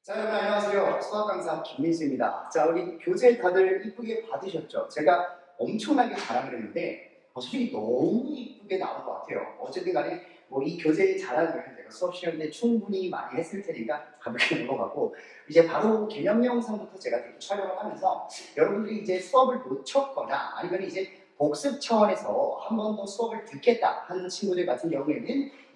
자, 여러분 안녕하세요. 수학 강사 김민수입니다. 자, 우리 교재 다들 이쁘게 받으셨죠? 제가 엄청나게 자랑을 했는데 솔직히 너무 이쁘게 나온 것 같아요. 어쨌든 간에 뭐 이 교재의 자랑을 제가 수업 시간 때 충분히 많이 했을 테니까 가볍게 넘어가고 이제 바로 개념 영상부터 제가 이렇게 촬영을 하면서 여러분들이 이제 수업을 놓쳤거나 아니면 이제 복습 차원에서 한 번 더 수업을 듣겠다 하는 친구들 같은 경우에는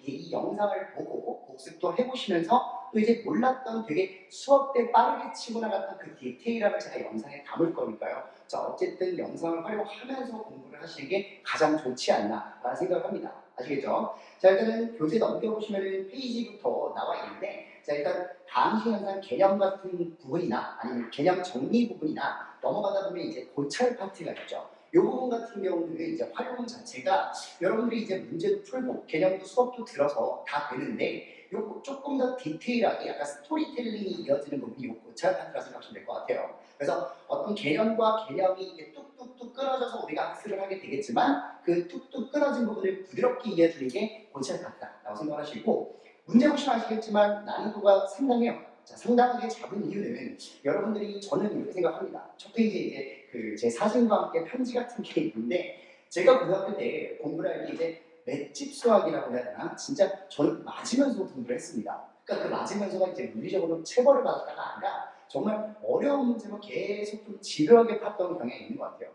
이제 이 영상을 보고 복습도 해보시면서 또 이제 몰랐던 되게 수업 때 빠르게 치고 나갔던 그 디테일함을 제가 영상에 담을 거니까요. 자, 어쨌든 영상을 활용하면서 공부를 하시는 게 가장 좋지 않나라는 생각을 합니다. 아시겠죠? 자, 일단은 교재 넘겨보시면 페이지부터 나와 있는데, 자, 일단 다항식 현상 개념 같은 부분이나 아니면 개념 정리 부분이나 넘어가다 보면 이제 고찰 파트가 있죠. 이 부분 같은 경우는 이제 활용 자체가 여러분들이 이제 문제도 풀고 개념도 수업도 들어서 다 되는데 요 조금 더 디테일하게 약간 스토리텔링이 이어지는 부분이 요 고찰 파트라 생각하시면 될 것 같아요. 그래서 어떤 개념과 개념이 이게 뚝뚝뚝 끊어져서 우리가 학습을 하게 되겠지만 그 뚝뚝 끊어진 부분을 부드럽게 이해해주는 게 고찰 파트라고 생각하시고 문제 보시면 아시겠지만 난이도가 상당해요. 자, 상당하게 잡은 이유는 여러분들이 저는 이렇게 생각합니다. 첫 페이지에 이제 그 제 사진과 함께 편지 같은 게 있는데 제가 고등학교 때 공부를 할 때 이제 맷집 수학이라고 해야 되나? 진짜 저는 맞으면서 공부를 했습니다. 그러니까 그 맞으면서가 이제 물리적으로 체벌을 받았다가 아니라 정말 어려운 문제만 계속 좀 집요하게 팠던 경향이 있는 것 같아요.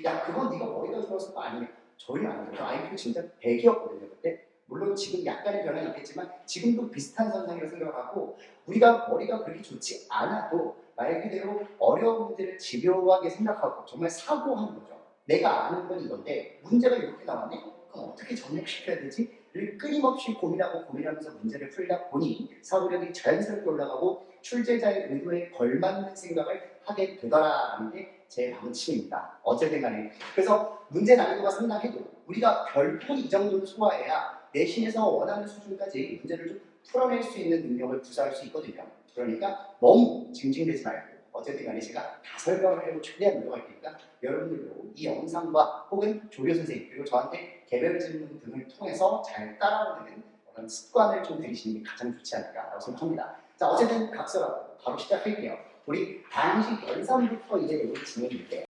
야, 그건 네가 머리가 좋아서 아니면 전혀 아니에요. 저 IQ 진짜 100이었거든요, 그때. 물론 지금 약간의 변화는 있겠지만 지금도 비슷한 선상이라고 생각하고 우리가 머리가 그렇게 좋지 않아도 말 그대로 어려운 문제를 집요하게 생각하고 정말 사고하는 거죠. 내가 아는 건 이건데 문제가 이렇게 나왔네? 그럼 어떻게 접목시켜야 되지? 를 끊임없이 고민하고 고민하면서 문제를 풀다 보니 사고력이 자연스럽게 올라가고 출제자의 의도에 걸맞는 생각을 하게 되더라라는 게 제 방침입니다. 어쨌든 간에. 그래서 문제 난이도가 상당해도 우리가 결코 이 정도를 소화해야 내신에서 원하는 수준까지 문제를 좀 풀어낼 수 있는 능력을 구사할 수 있거든요. 그러니까 너무 징징대지 말고 어쨌든 간에 제가 다 설명을 하려고 최대한 노력할 테니까 여러분들도 이 영상과 혹은 조교 선생님 그리고 저한테 개별 질문 등을 통해서 잘 따라오는 그런 습관을 좀 들이시는 게 가장 좋지 않을까라고 생각합니다. 자, 어쨌든 각설하고 바로 시작할게요. 우리 다항식 연산부터 이제 내용이 진행인데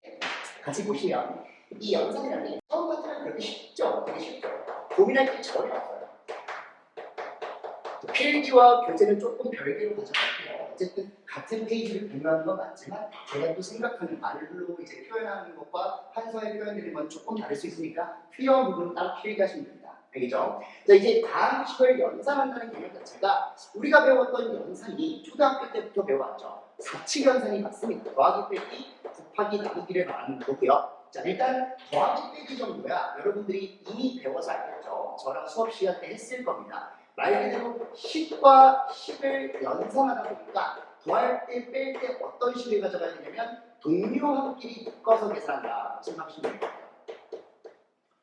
같이 보시면 이 연산이라는 게 처음부터는 그렇게 쉽죠? 되게 쉽죠? 고민할 게 전혀 없어요. 필기와 교재는 조금 별개로 가져갈게요. 어쨌든 같은 페이지를 공유하는 건 맞지만 제가 또 생각하는 말로 이제 표현하는 것과 한서의 표현들이 조금 다를 수 있으니까 필요한 부분은 따로 필기하시면 됩니다. 알겠죠? 자, 이제 다항식을 연산한다는 개념 자체가 우리가 배웠던 연산이 초등학교 때부터 배워왔죠. 사칙 연산이 맞습니다. 더하기 빼기, 곱하기 나누기를 말하는 거고요. 자, 일단 더하기 빼기 정도야 여러분들이 이미 배워서 알겠죠? 저랑 수업 시간 때 했을 겁니다. 말 그대로 10과 10을 연산하다 보니까 더할 때, 뺄 때 어떤 식을 가져가야 되냐면 동료한끼리 묶어서 계산한다 생각하시면 됩니다.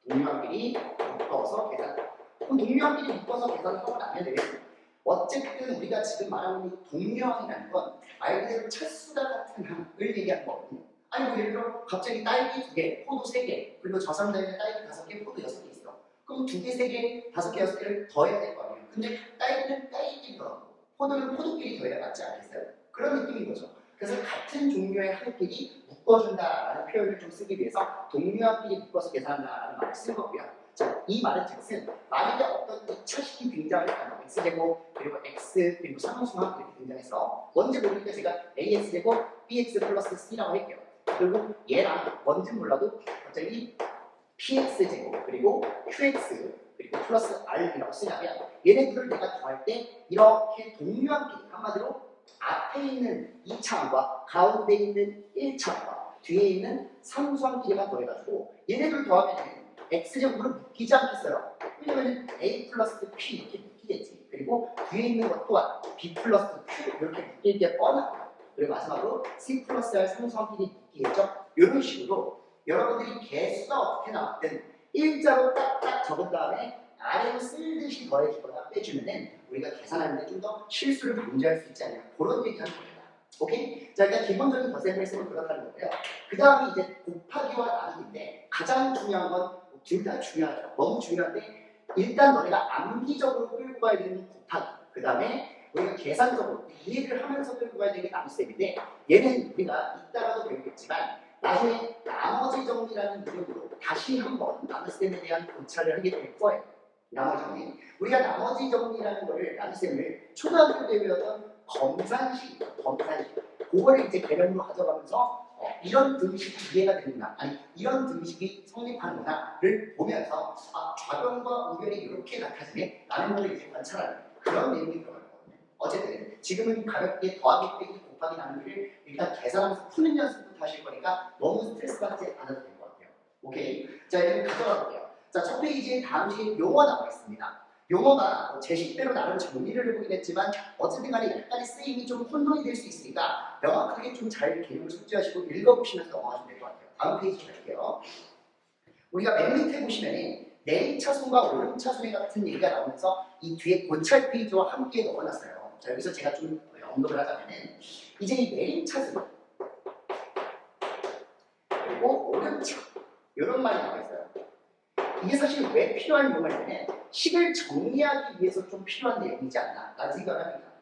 동료한끼리 묶어서 계산. 그럼 동료한끼리 묶어서 계산하고 나면은 어쨌든 우리가 지금 말하는 이 동료항이라는 건 말 그대로 찰수다 같은 항을 얘기하는 거거든요. 아니 뭐 예를 들어 갑자기 딸기 2개, 포도 3개, 그리고 저 상자에는 딸기 5개, 포도 6개 있어. 그럼 2개, 3개, 5개, 6개를 더해야 될 거 아니에요. 근데 딸기는 딸기끼리 더하고 포도는 포도끼리 더해야 맞지 않겠어요? 그런 느낌인 거죠. 그래서 같은 종류의 항끼리 묶어준다라는 표현을 좀 쓰기 위해서 동류항끼리 묶어서 계산한다라는 말을 쓴 거고요. 자, 이 말은 즉슨 만약에 어떤 2차식이 등장을 했다면 x제곱 그리고 x 그리고 상수항 이렇게 등장해서 뭔지 모르니까 제가 ax제곱 bx 플러스 c라고 할게요. 그리고 얘랑 뭔지 몰라도 갑자기 px제곱 그리고 qx 그리고 플러스 r이라고 쓰냐면 얘네들을 내가 더할 때 이렇게 동류함끼리 한마디로 앞에 있는 2차항과 가운데 있는 1차항과 뒤에 있는 상수항끼리만 더해가지고 얘네들 더하면 x제곱으로 묶이지 않겠어요? 왜냐면 a 플러스 p 이렇게 묶이겠지. 그리고 뒤에 있는 것 또한 b 플러스 q 이렇게 묶일 게 뻔하고요. 그리고 마지막으로 c 플러스 r 상수항끼리 묶이겠죠? 이런 식으로 여러분들이 개수가 어떻게 나왔든 일자로 딱딱 적은 다음에 아래로 쓸듯이 더해주거나 빼주면은 우리가 계산하는데 좀 더 실수를 방지할 수 있지 않냐 그런 얘기하는 겁니다. 오케이? 자, 일단 기본적인 덧셈 뺄셈은 그렇다는 거고요. 그 다음에 이제 곱하기와 나누기인데 가장 중요한 건 둘 다 중요하죠. 너무 중요한데 일단 너네가 암기적으로 끌고 가야 되는 곱하기. 그 다음에 우리가 계산적으로 이해를 하면서 끌고 가야 되는 게 나눗셈인데 얘는 우리가 이따가도 배우겠지만 나중에 나머지 정리라는 이름으로 다시 한번 나눗셈에 대한 고찰을 하게 될 거예요. 나머지 정리. 우리가 나머지 정리라는 거를 나눗셈을 초등학교 때 배웠던 검산식. 그거를 이제 개념으로 가져가면서 이런 등식이 이해가 되는구나, 아니 이런 등식이 성립하는구나를 보면서 좌변과 우변이 이렇게 나타지네 라는 걸 이제 관찰하는 그런 내용이 들어가는 거거든요. 어쨌든 지금은 가볍게 더하기 빼기 곱하기 나누기를 일단 계산하면서 푸는 연습부터 하실 거니까 너무 스트레스 받지 않아도 될 것 같아요. 오케이? 자, 이제 가져가 볼게요. 자, 첫 페이지에 다음 시에 용어 나와 있습니다. 용어가 제 식대로 나름 정리를 해보긴 했지만 어쨌든 간에 약간의 쓰임이 좀 혼동이 될 수 있으니까 명확하게 좀 잘 개념을 숙지하시고 읽어보시면서 넘어가시면 될 것 같아요. 다음 페이지 갈게요. 우리가 맨 밑에 보시면 내림차순과 오름차순 같은 얘기가 나오면서 이 뒤에 고찰 페이지와 함께 넣어놨어요. 자, 여기서 제가 좀 언급을 하자면 이제 이 내림차순 그리고 오름차 이런 말이 나와 있어요. 이게 사실 왜 필요한 용어냐면 식을 정리하기 위해서 좀 필요한 내용이지 않나 라는 생각을 합니다.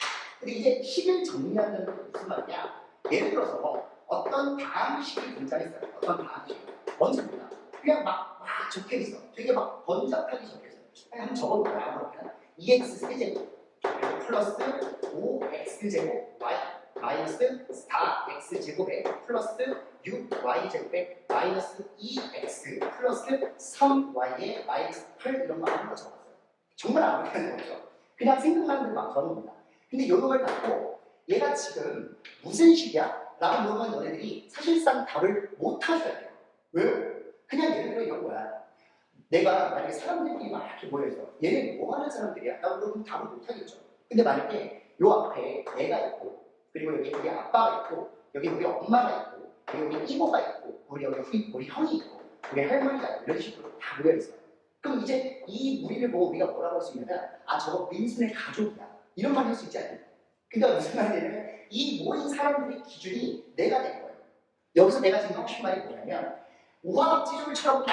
근데 이제 식을 정리한다는 건 무슨 말이냐? 예를 들어서 어떤 다항식이 등장했어요. 어떤 다항식 먼저입니다. 그냥 막 적혀있어. 되게 막 번잡하게 적혀있어요. 한번 적어볼까요? 아무렇게나 2x 세제곱 플러스 5x제곱 y 마이너스 4x제곱에 플러스 6y제곱에 마이너스 2x 플러스 3y에 마이너스 8 이런 거 아무거나 적었어요. 정말 아무렇게 하는 거죠. 그냥 생각나는 대로 막 적어놓습니다. 근데 이런 걸 갖고 얘가 지금 무슨 식이야? 라고 물어보면 너네들이 사실상 답을 못 하셔야 돼요. 왜요? 그냥 예를 들어 이런 거야. 내가 만약에 사람들끼리 막 이렇게 모여있어. 얘는 뭐 하는 사람들이야? 라고 물어보면 답을 못 하겠죠. 근데 만약에 요 앞에 애가 있고 그리고 여기 우리 아빠가 있고 여기 우리 엄마가 있고 여기 우리 이모가 있고 우리 형이 있고 우리 할머니가 있고 이런 식으로 다 모여있어요. 그럼 이제 이 무리를 보고 우리가 뭐라고 할 수 있냐면 저거 민순의 가족이야 이런 말 할 수 있지 않나요? 그러니까 무슨 말이냐면 이 모인 사람들의 기준이 내가 된 거예요. 여기서 내가 지금 하고 싶은 말이 뭐냐면 오합지졸처럼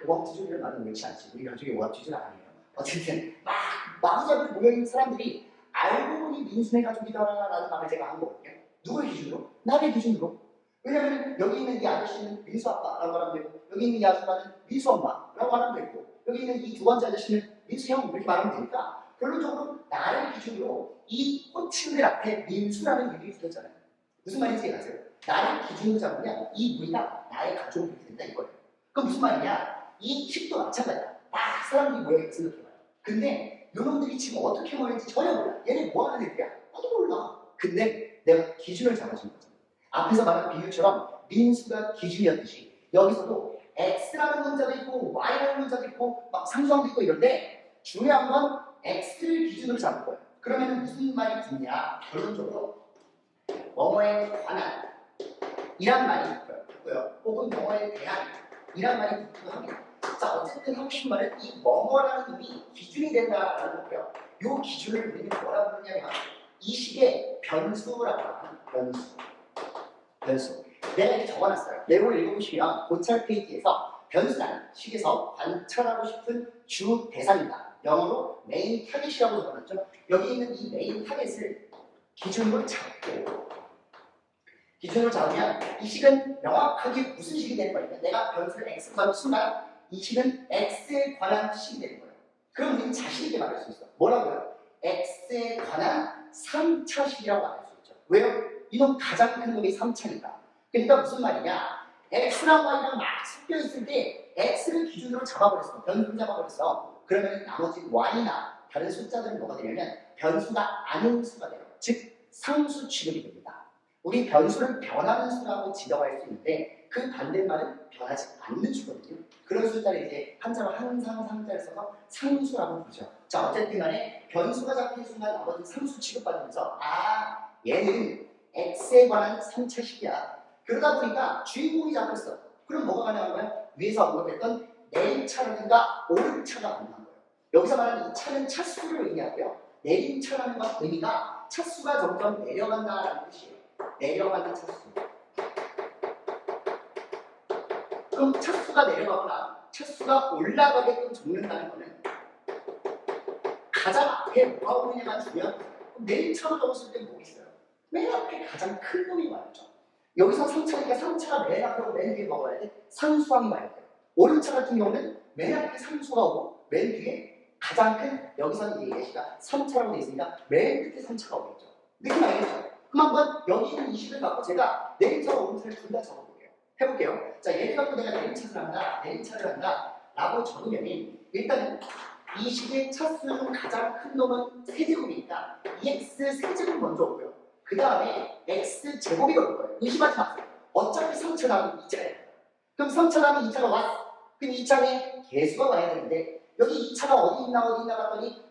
오합지졸이라는 말은 그렇지 않지. 우리 가족이 오합지졸 아니에요. 어쨌든 막 마구잡이로 모여있는 사람들이 알고 보니 민순의 가족이다라는 말을 제가 한 거거든요. 누구의 기준으로? 나의 기준으로. 왜냐하면 여기 있는 이 아저씨는 민수 아빠라고 말하면 되고 여기 있는 이 아줌마는 민수 엄마라고 말하면 되고 여기 있는 이 두 번째 아저씨는 민수 형 이렇게 말하면 되니까 결론적으로 나를 기준으로 이 호칭들 앞에 민수라는 이름이 붙었잖아요. 무슨 말인지 아세요? 나를 기준으로 잡으면 이 무리가 나의 가족이 이렇게 된다 이거예요. 그럼 무슨 말이냐? 이 식도 마찬가지야. 막 사람들이 모여있는 생각해봐요. 근데 이놈들이 지금 어떻게 모였는지 전혀 몰라. 얘네 뭐 하는 애들이야? 나도 몰라. 근데 내가 기준을 잡아준 거죠. 앞에서 말한 비유처럼 민수가 기준이었듯이 여기서도 X라는 문자도 있고 Y라는 문자도 있고 막 상수함도 있고 이런데 중요한 건 X를 기준으로 잡을 거예요. 그러면 무슨 말이 붙냐? 결론적으로 뭐뭐에 관한 이란 말이 붙고요. 혹은 뭐뭐에 대한 이란 말이 붙기도 합니다. 자, 어쨌든 하고 싶은 말은 이 뭐뭐라는 놈이 기준이 된다라는 거고요. 이 기준을 우리는 뭐라고 부르냐면 이 식의 변수라고 하는 변수. 내가 이렇게 적어놨어요. 내용을 읽어보시면 고찰 페이지에서 변수란 식에서 관찰하고 싶은 주 대상이다. 영어로 메인 타겟이라고 적어놨죠. 여기 있는 이 메인 타겟을 기준으로 잡으면 이 식은 명확하게 무슨 식이 되는 거니까 내가 변수를 x로 잡은 순간 이 식은 x에 관한 식이 되는 거예요. 그럼 우리는 자신 있게 말할 수 있어. 뭐라고요? x에 관한 3차식이라고 말할 수 있죠. 왜요? 이놈 가장 큰 놈이 3차니까. 그러니까 무슨 말이냐? x랑 y랑 막 섞여 있을 때 x를 기준으로 잡아버렸어. 변수를 잡아버렸어. 그러면 나머지 y나 다른 숫자들은 뭐가 되냐면 변수가 아닌 수가 돼요. 즉 상수 취급이 됩니다. 우리 변수를 변하는 수라고 지정할 수 있는데 그 반대말은 변하지 않는 수거든요. 그런 숫자를 이제 한자로 항상 상자를 써서 상수라고 부르죠. 자, 어쨌든 간에 변수가 잡힌 순간 나머지 상수 취급받으면서 얘는 x에 관한 3차식이야. 그러다 보니까 주인공이 잡혔어. 그럼 뭐가 가능한 거야? 위에서 언급했던 내림차라든가 오름차가 가능한 거예요. 여기서 말하는 이 차는 차수를 의미하고요. 내림차라는 것 의미가 차수가 점점 내려간다라는 뜻이에요. 내려가는 차수. 그럼 차수가 내려가거나 차수가 올라가게끔 적는다는 거는 가장 앞에 뭐가 오느냐가 중요한 거예요. 맨 처음 적었을 때 뭐 있어요? 맨 앞에 가장 큰 놈이 와야죠. 여기서 3차니까 3차가 맨 앞으로 맨 뒤에 먹어야 돼. 상수항이 와야 돼요. 오른차 같은 경우는 맨 앞에 상수가 오고 맨 뒤에 가장 큰, 여기서는 이제 예시가 3차라고 되어 있으니까 맨 끝에 3차가 오겠죠. 느낌 알겠죠? 그럼 한번 여기 있는 이 식을 갖고 제가 내림차와 오른차를 둘 다 적어볼게요. 해볼게요. 자, 얘를 갖고 내가 내림차를 한다, 내림차를 한다 라고 적으면 일단은 이 식의 차수 중 가장 큰 놈은 세제곱이니까 EX 세제곱 먼저 오고요. 그 다음에 X 제곱이 올 거예요. 의심하지 마세요. 어차피 3차 다음은 2차예요. 그럼 3차 다음에 2차가 왔어. 그럼 2차에 개수가 와야 되는데 여기 2차가 어디 있나 봤더니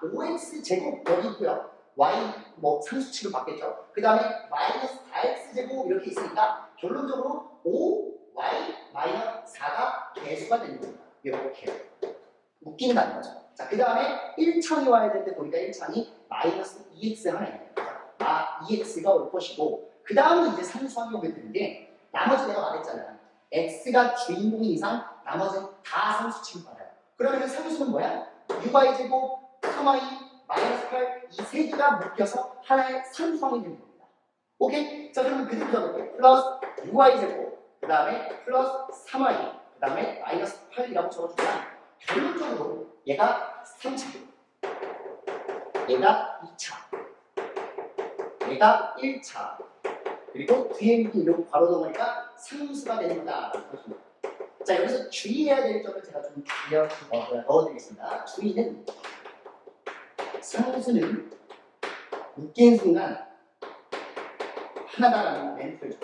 OX 제곱 여기 있고요. Y 뭐 상수치로 바뀌었죠. 그 다음에 마이너스 4X 제곱 이렇게 있으니까 결론적으로 5Y 마이너스 4가 개수가 되는 겁니다. 이렇게 묶인다는 거죠. 자, 그 다음에 1창이 와야 될 때 보니까 1창이 마이너스 2X 하나 있네요. 2X가 올 것이고 그 다음에 이제 상수항이 오게 되는데 나머지 내가 말했잖아요. X가 주인공인 이상 나머지는 다 상수 취급받아요. 그러면 상수는 뭐야? 6y 제곱, 3y, 마이너스 8 이 세 개가 묶여서 하나의 상수항이 되는 겁니다. 오케이? 자, 그러면 그대로 적을게요. 플러스 6y 제곱, 그 다음에 플러스 3y, 그 다음에 마이너스 8이라고 적어주면 결론적으로 얘가 3차, 얘가 2차, 얘가 1차, 그리고 뒤에 있는 이 괄호 덩어리가 상수가 되는 거다. 자, 여기서 주의해야 될 점을 제가 좀 넣어드리겠습니다. 주의는 상수는 묶인 순간 하나다라는 멘트를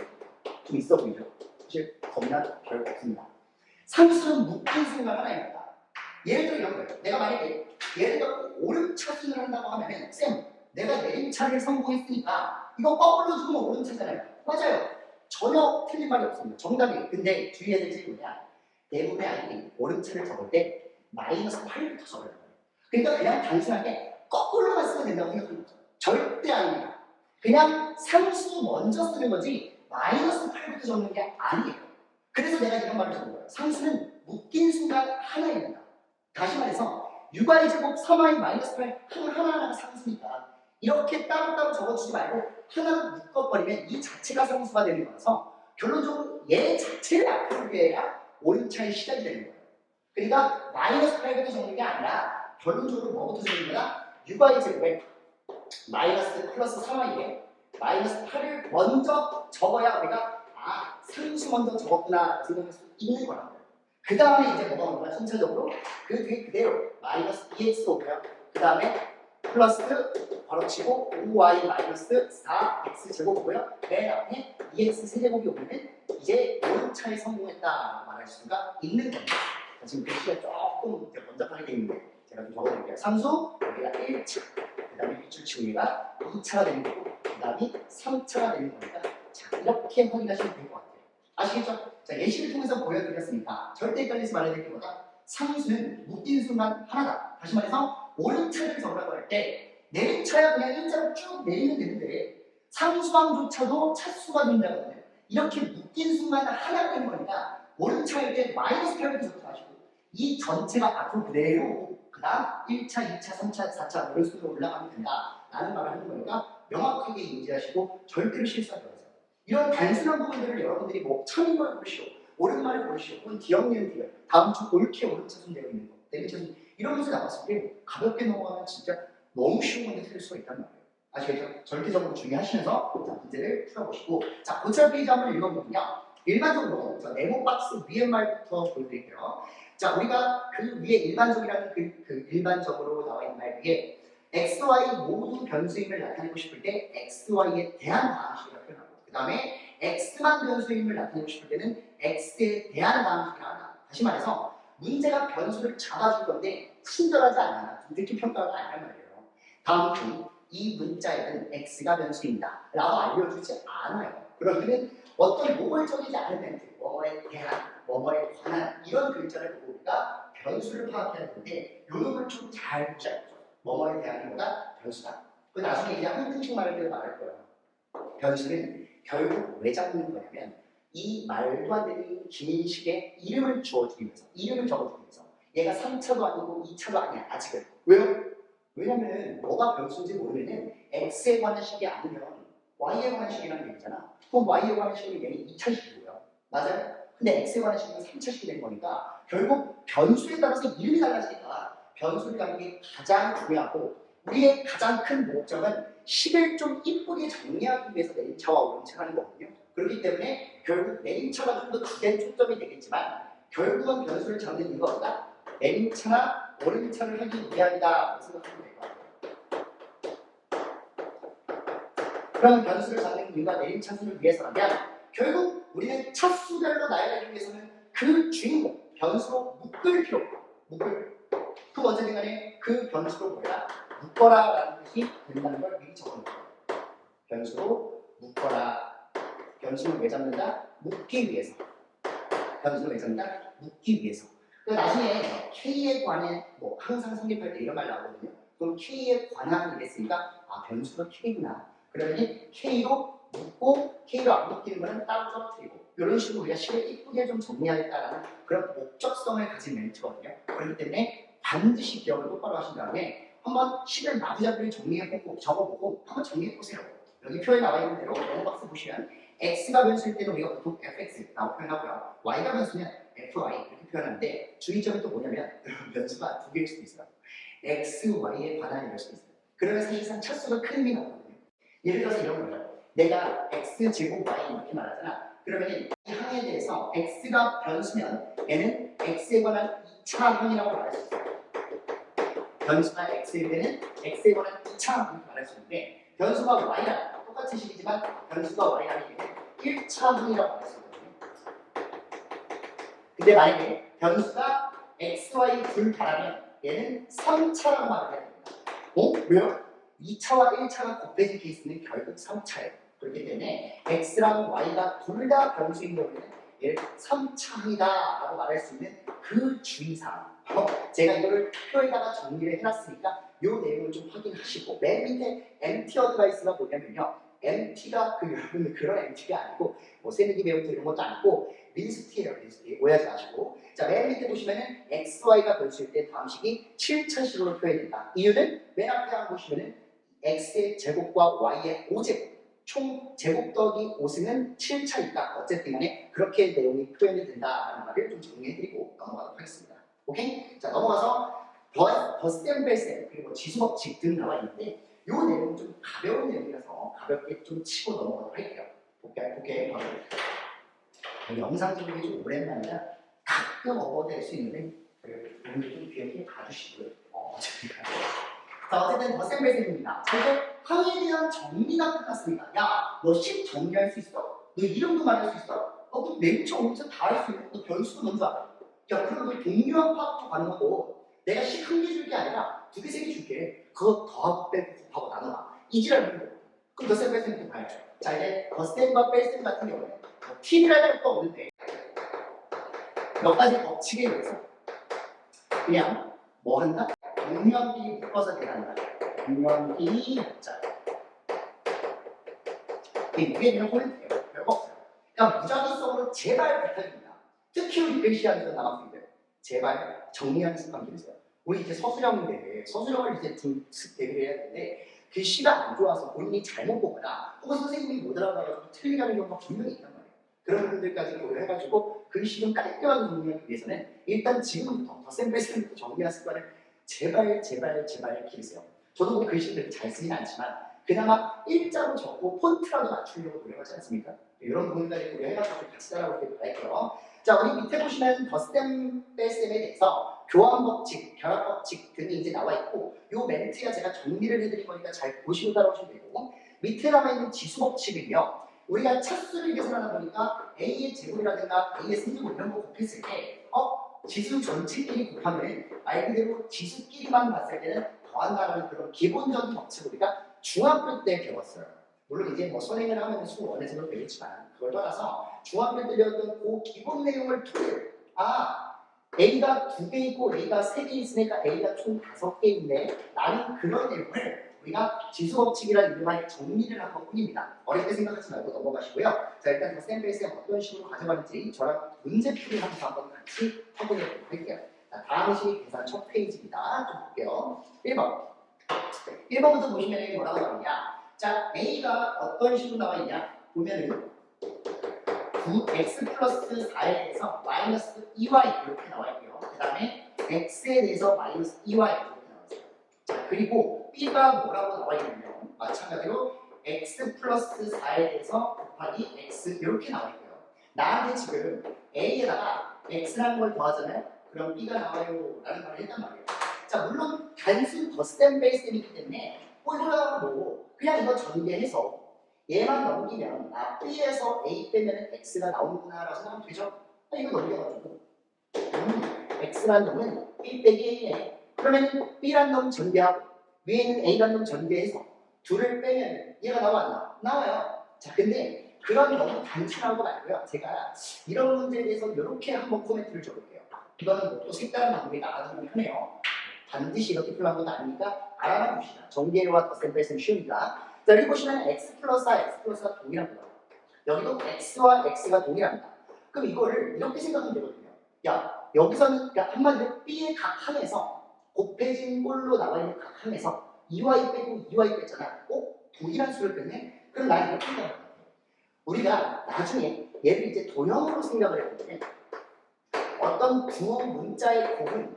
좀 있어 보이죠? 사실 겁나 별거 없습니다. 상수는 묶인 순간 하나입니다. 예를 들어 이런 거예요. 내가 만약에 예를 들어 오름차순을 한다고 하면 쌤, 내가 내림차를 성공했으니까 이거 거꾸로 주면 오름차잖아요. 맞아요. 전혀 틀린 말이 없습니다. 정답이에요. 근데 주의해야 될 점이 뭐냐? 대부분의 아이들이 오름차를 적을 때 마이너스 8부터 적어요. 그러니까 그냥 단순하게 거꾸로만 쓰면 된다고 생각하는 거죠. 절대 아닙니다. 그냥 상수 먼저 쓰는 거지 마이너스 8부터 적는 게 아니에요. 그래서 내가 이런 말을 적은 거예요. 상수는 묶인 순간 하나입니다. 다시 말해서 6y 제곱 3y 마이너스 8 하나하나가 상수니까 이렇게 따로따로 적어주지 말고 하나로 묶어버리면 이 자체가 상수가 되는 거라서 결론적으로 얘 자체를 앞으로 해야 오름차의 시작이 되는 거예요. 그러니까 마이너스 8부터 적는 게 아니라 결론적으로 뭐부터 적는 거야? 6y 제곱에 마이너스 플러스 3y에 마이너스 8을 먼저 적어야 우리가 상수 먼저 적었구나 생각할 수 있는 거라고요. 그 다음에 이제 뭐가 오는 거야? 순차적으로 그 뒤에 그대로 마이너스 2x 오고요. 그 다음에 플러스 바로 치고 5y 마이너스 4x 제곱이고요. 맨 앞에 2x 세제곱이 오면 이제 오름차에 성공했다 말할 수가 있는 겁니다. 지금 글씨가 조금 번잡하게 되어 있는데 제가 좀 적어드릴게요. 상수 여기가 1차, 그 다음에 밑줄 치고 얘가 2차가 되는 거고 그 다음이 3차가 되는 거니까 자, 이렇게 확인하시면 될 것 같아요. 아시겠죠? 자, 예시를 통해서 보여드렸으니까 절대 헷갈리지 말아야 될 게보다 상수는 묶인 순간 하나다. 다시 말해서 오름차를 적으라고 할 때 내림차야 그냥 일자로 쭉 내리면 되는데 상수항조차도 차수가 존재하거든요. 이렇게 묶인 순간 하나가 되는 거니까 오름차일 때 마이너스 8부터 적지 마시고 이 전체가 앞으로 그대로 그 다음 1차, 2차, 3차, 4차 이런 순으로 올라가면 된다 라는 말을 하는 거니까 명확하게 인지하시고 절대로 실수하지 마세요. 이런 단순한 부분들을 여러분들이 뭐 처음 걸 보시오, 오랜만에 보시오, 혹은 기억니은 뒤에 다음 주 옳게 오른차순 되어 있는 거, 내림차순 이러면서 나왔을 때 가볍게 넘어가면 진짜 너무 쉬운 건데 틀릴 수가 있단 말이에요. 아시겠죠? 절대적으로 주의하시면서 자, 문제를 풀어보시고 자, 고찰 페이지 한번 읽어보면요. 일반적으로 자, 네모 박스 위에 말부터 보여드릴게요. 자, 우리가 그 위에 일반적이라는 그 일반적으로 나와 있는 말 위에 x, y 모두 변수임을 나타내고 싶을 때 x, y에 대한 다항식이라고 표현하고 그 다음에 x만 변수임을 나타내고 싶을 때는 x에 대한 다항식이라고 한다. 다시 말해서 문제가 변수를 잡아줄 건데 친절하지 않아. 느낌 평가가 아니란 말이에요. 다음 중 이 문자에는 x가 변수입니다. 라고 알려주지 않아요. 그러면 어떤 모벌적이지 않은 멘트, 뭐뭐에 대한, 뭐뭐에 관한 이런 글자를 보고 우리가 변수를 파악해야 되는데 이 놈을 좀 잘 보셔야죠. 뭐뭐에 대한 거가 변수다. 그 나중에 이제 한 분씩 말할 때 말할 거예요. 변수는 결국 왜 잡는 거냐면 이 말도 안 되는 긴 식의 이름을 주어주기 위해서, 이름을 적어주기 위해서 얘가 3차도 아니고 2차도 아니야, 아직은. 왜요? 왜냐면 뭐가 변수인지 모르면은 x에 관한 식이 아니면 y에 관한 식이라는 얘기잖아. 그럼 y에 관한 식은 얘는 2차식이고요. 맞아요? 근데 x에 관한 식은 3차식이 된 거니까 결국 변수에 따라서 이름이 달라지니까 변수를 갖는 게 가장 중요하고 우리의 가장 큰 목적은 식을 좀 이쁘게 정리하기 위해서 내림차와 오름차를 하는 거거든요. 그렇기 때문에 결국 내림차가 좀 더 주된 초점이 되겠지만 결국은 변수를 잡는 이유가 뭐다? 내림차나 오름차를 하기 위함이다 생각하면 될 것 같아요. 그럼 변수를 잡는 이유가 내림차수를 위해서라면 결국 우리는 차수별로 나열하기 위해서는 그 주인공, 변수로 묶을 필요가 없고 묶을. 그럼 어쨌든 간에 그 변수로 뭐야? 묶어라라는 뜻이 된다는 걸 미리 적어놓은 거예요. 변수로 묶어라. 변수를 왜 잡는다? 묶기 위해서. 변수를 왜 잡는다? 묶기 위해서. 나중에 K에 관해 뭐 항상 성립할 때 이런 말 나오거든요. 그럼 K에 관한 이랬으니까 아 변수가 K구나. 그러면 K로 묶고 K로 안 묶이는 거는 따로 떨어뜨리고 이런 식으로 우리가 식을 이쁘게 좀 정리하겠다라는 그런 목적성을 가진 멘트거든요. 그렇기 때문에 반드시 기억을 똑바로 하신 다음에 한번 식을 마구잡이를 정리해보고 적어보고 한번 정리해보세요. 여기 표에 나와 있는 대로 영어박스 보시면 x가 변수일 때는 우리가 보통 fx라고 표현하고요. y가 변수면 fy 이렇게 표현하는데 주의점이 또 뭐냐면 변수가 두 개일 수도 있어요. x, y에 관한 일 수도 있어요. 그러면 사실상 차수가 큰 힘이 나거든요. 예를 들어서 이런 거죠. 내가 x 제곱 y 이렇게 말하잖아. 그러면 이 항에 대해서 x가 변수면 얘는 x에 관한 2차 항이라고 말할 수 있어요. 변수가 x일 때는 x에 관한 2차 항이라고 말할 수 있는데 변수가 y랑 똑같은 식이지만 변수가 y라는 얘기는 1차 항이라고 말할 수 있거든요. 근데 만약에 변수가 x, y 둘 다라면 얘는 3차라고 말을 해야 됩니다. 왜요? 2차와 1차가 곱해진 케이스는 결국 3차예요. 그렇기 때문에 x랑 y가 둘 다 변수인 경우에는 얘를 3차이다라고 말할 수 있는 그 주의사항. 제가 이거를 표에다가 정리를 해놨으니까 이 내용을 좀 확인하시고 맨 밑에 MT 어드바이스가 뭐냐면요. MT가 여러분 그런 MT가 아니고 뭐 새내기 배우터 이런 것도 아니고 민스티예요. 민스티. 오해하지 마시고. 자, 맨 밑에 보시면은 XY가 변수일 때 다음 식이 7차식으로 표현된다. 이유는 맨 앞에 한번 보시면은 X의 제곱과 Y의 5제곱 총 제곱 더하기 5승은 7차니까 어쨌든 간에 그렇게 내용이 표현이 된다는 말을 좀 정리해드리고 넘어가도록 하겠습니다. 오케이? 자, 넘어가서 덧셈, 뺄셈, 그리고 지수법칙 등 나와 있는데 이 내용은 좀 가벼운 내용이라서 가볍게 좀 치고 넘어가도록 할게요. 볼게요. 영상 찍는 게 좀 오랜만이라 가끔 업어될 수 있는데 오늘 좀 귀엽게 봐주시고요. 자, 어쨌든 덧셈, 뺄셈입니다. 이제 항에 대한 정리가 끝났습니다. 야, 너 식 정리할 수 있어? 너 이름도 말할 수 있어? 너 내부처 오면서 다 할 수 있어? 너 변수도 뭔지 알아? 야, 그럼 너 동류한 파악도 가능하고 내가 식 한 개 줄 게 아니라 두 개, 세 개 줄게. 그거 더하고 빼고 곱하고 나눠봐. 이지랄 하는 거예요. 그럼 덧셈, 뺄셈부터 봐야죠. 자, 이제 덧셈과 뺄셈 같은 경우는 팁이라는 것도 없는데 몇 가지 법칙에 의해서 그냥 뭐 한다? 동류한끼리 묶어서 계산한다. 동류한끼리 묶자. 이게 그냥 포인트예요. 별거 없어요. 그러니까 무작위성으로 제발 부탁입니다. 특히 우리 글씨한테 나왔을 때 제발 정리하는 습관 기르세요. 우리 이제 서술형인데 서술형을 이제 대비를 해야 되는데 글씨가 안 좋아서 본인이 잘못 보거나 혹은 선생님이 못 알아봐서 틀리는 경우가 분명히 있단 말이에요. 그런 분들까지 고려해가지고 글씨 좀 깔끔하게 정리하기 위해서는 일단 지금부터 덧셈 뺄셈부터 정리하는 습관을 제발 기르세요. 저도 뭐 글씨를 잘 쓰진 않지만 그나마 일자로 적고 폰트라도 맞추려고 노력하지 않습니까? 이런 부분까지 고려해가지고 같이 따라오길 바랄게요. 자, 우리 밑에 보시면 덧셈 뺄셈에 대해서 교환법칙, 결합법칙 등이 이제 나와 있고 이 멘트가 제가 정리를 해드린 거니까 잘 보시고 따라오시면 되고 밑에 남아있는 지수법칙은요. 우리가 차수를 계산하다 보니까 A의 제곱이라든가 A의 세제곱 이런 거 곱했을 때 지수 전체끼리 곱하면 말 그대로 지수끼리만 봤을 때는 더한다라는 그런 기본적인 법칙을 우리가 중학교 때 배웠어요. 물론 이제 뭐 선행을 하면 수업 어느 정도 배우지만 그걸 떠나서 중학교 때 배웠던 그 기본 내용을 토대로 A가 2개 있고 A가 3개 있으니까 A가 총 5개 있네 라는 그런 내용을 우리가 지수법칙이라는 이름하에 정리를 한 것뿐입니다. 어렵게 생각하지 말고 넘어가시고요. 자, 일단 덧셈 뺄셈 어떤 식으로 가져가는지 저랑 문제풀이 하면서 한번 같이 확인해 보도록 할게요. 자, 다음 시 계산 첫 페이지입니다. 좀 볼게요. 1번 1번부터 보시면 뭐라고 나오냐. 자, A가 어떤 식으로 나와 있냐. 보면은 9x 플러스 4에 대해서 마이너스 2y 이렇게 나와 있고요. 그 다음에 x에 대해서 마이너스 2y 이렇게 나와 있어요. 자, 그리고 b가 뭐라고 나와 있냐면 마찬가지로 x 플러스 4에 대해서 곱하기 x 이렇게 나와 있고요. 나한테 지금 a에다가 x라는 걸 더하잖아요. 그럼 b가 나와요 라는 말을 했단 말이에요. 자, 물론 단순 더스템 베이스이기 때문에 꼴하고 그냥 이거 전개해서 얘만 넘기면 B에서 A 빼면 X가 나오는구나 라고 생각하면 되죠? 이거 넘겨가지고 X라는 놈은 B 빼기 A에 그러면 B라는 놈 전개하고 위에 있는 A라는 놈 전개해서 둘을 빼면 얘가 나와 안 나와? 나와요. 자, 근데 그건 너무 단순한 거 말고요. 제가 이런 문제에 대해서 이렇게 한번 코멘트를 줘볼게요. 이거는 뭐또 색다른 방법이 나와주면 편해요. 반드시 이렇게 풀어간 건 아니니까 알아만 봅시다. 전개와 더스템 베이스는 쉬우니까. 자, 여기 보시면 x 플러스 x가 동일합니다. 여기도 x와 x가 동일합니다. 그럼 이거를 이렇게 생각하면 되거든요. 야, 여기서는 그러니까 한마디로 b의 각 항에서 곱해진 꼴로 나와 있는 각 항에서 2y 빼고 2y 뺐잖아. 동일한 수를 뺐네? 그럼 나는 이렇게 생각할 것 같아요. 우리가 나중에 얘를 이제 도형으로 생각을 해보면 어떤 두 문자의 곱은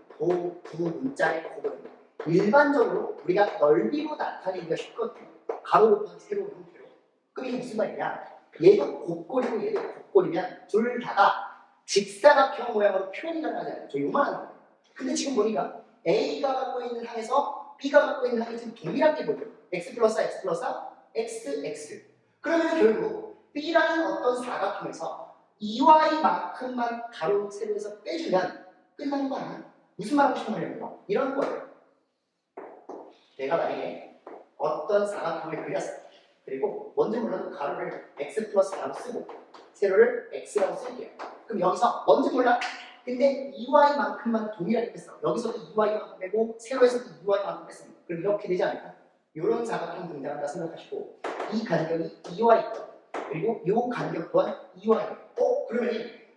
두 문자의 곱은 일반적으로 우리가 넓이로 나타내기가 쉽거든요. 가로 곱하기 세로 형태로. 그럼 이게 무슨 말이냐? 얘도 곱골이고 얘도 곱골이면 둘 다가 직사각형 모양으로 표현이 가능하잖아요. 저 요만한 거예요. 근데 지금 보니까 A가 갖고 있는 항에서 B가 갖고 있는 항이 지금 동일한 게 뭐죠? x 플러스 x, x. 그러면 결국 B라는 어떤 사각형에서 2y만큼만 가로 세로에서 빼주면 끝나는 거 아니야? 무슨 말 하고 싶은 말이냐면요. 이런 거예요. 내가 만약에 어떤 사각형을 그렸어. 그리고 뭔지 몰라도 가로를 x 플러스 4로 쓰고 세로를 x라고 쓸게요. 그럼 여기서 뭔지 몰라. 근데 2y만큼만 동일하게 뺐어. 여기서도 2y만큼 빼고 세로에서도 2y만큼 뺐습니다. 그럼 이렇게 되지 않을까? 이런 사각형 등장한다 생각하시고 이 간격이 2y 그리고 이 간격 또한 2y. 그러면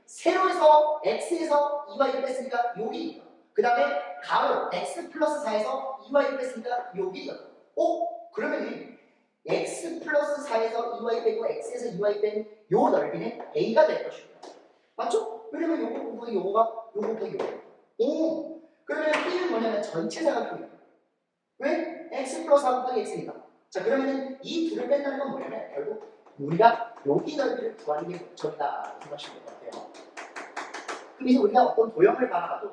세로에서 x에서 2y를 뺐으니까 여기. 그 다음에 가로 x 플러스 4에서 2y를 뺐으니까 여기가. 그러면 x 플러스 4에서 2y 빼고 x에서 2y 뺀 요 넓이는 a가 될 것이고요. 맞죠? 왜냐면 요거 곱하기 요거가 요거 곱하기 요거. 그러면 b는 뭐냐면 전체 사각형이에요. 왜? x 플러스 4 곱하기 x니까. 자, 그러면 이 둘을 뺀다는 건 뭐냐면 결국 우리가 여기 넓이를 구하는 게 목적이다 생각하시면 될 것 같아요. 그럼 이제 우리가 어떤 도형을 바라봐도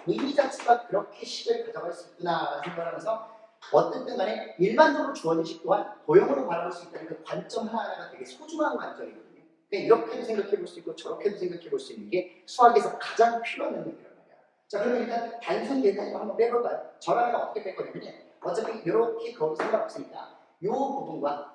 의미 자체가 그렇게 식을 가져갈 수 있구나 생각을 하면서 어쨌든 간에 일반적으로 주어진 식 또한 도형으로 바라볼 수 있다는 그 관점 하나하나가 되게 소중한 관점이거든요. 그러니까 이렇게도 생각해 볼 수 있고 저렇게도 생각해 볼 수 있는 게 수학에서 가장 필요한 능력이란 말이야. 자, 그러면 일단 단순 계산으로 한번 빼볼까요? 저라면 어떻게 뺄 거냐면 어차피 이렇게 거기 상관없으니까 이 부분과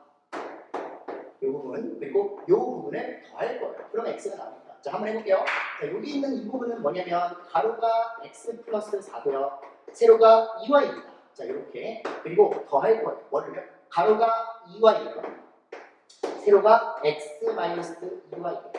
이 부분 그리고 이 부분을 더할 거예요. 그럼 x가 나옵니다. 자, 한번 해볼게요. 자, 여기 있는 이 부분은 뭐냐면 가로가 x 플러스 4고요. 세로가 2y입니다. 자, 이렇게 그리고 더할 거예요. 뭐를요? 가로가 2y고요. 세로가 x 마이너스 2y예요.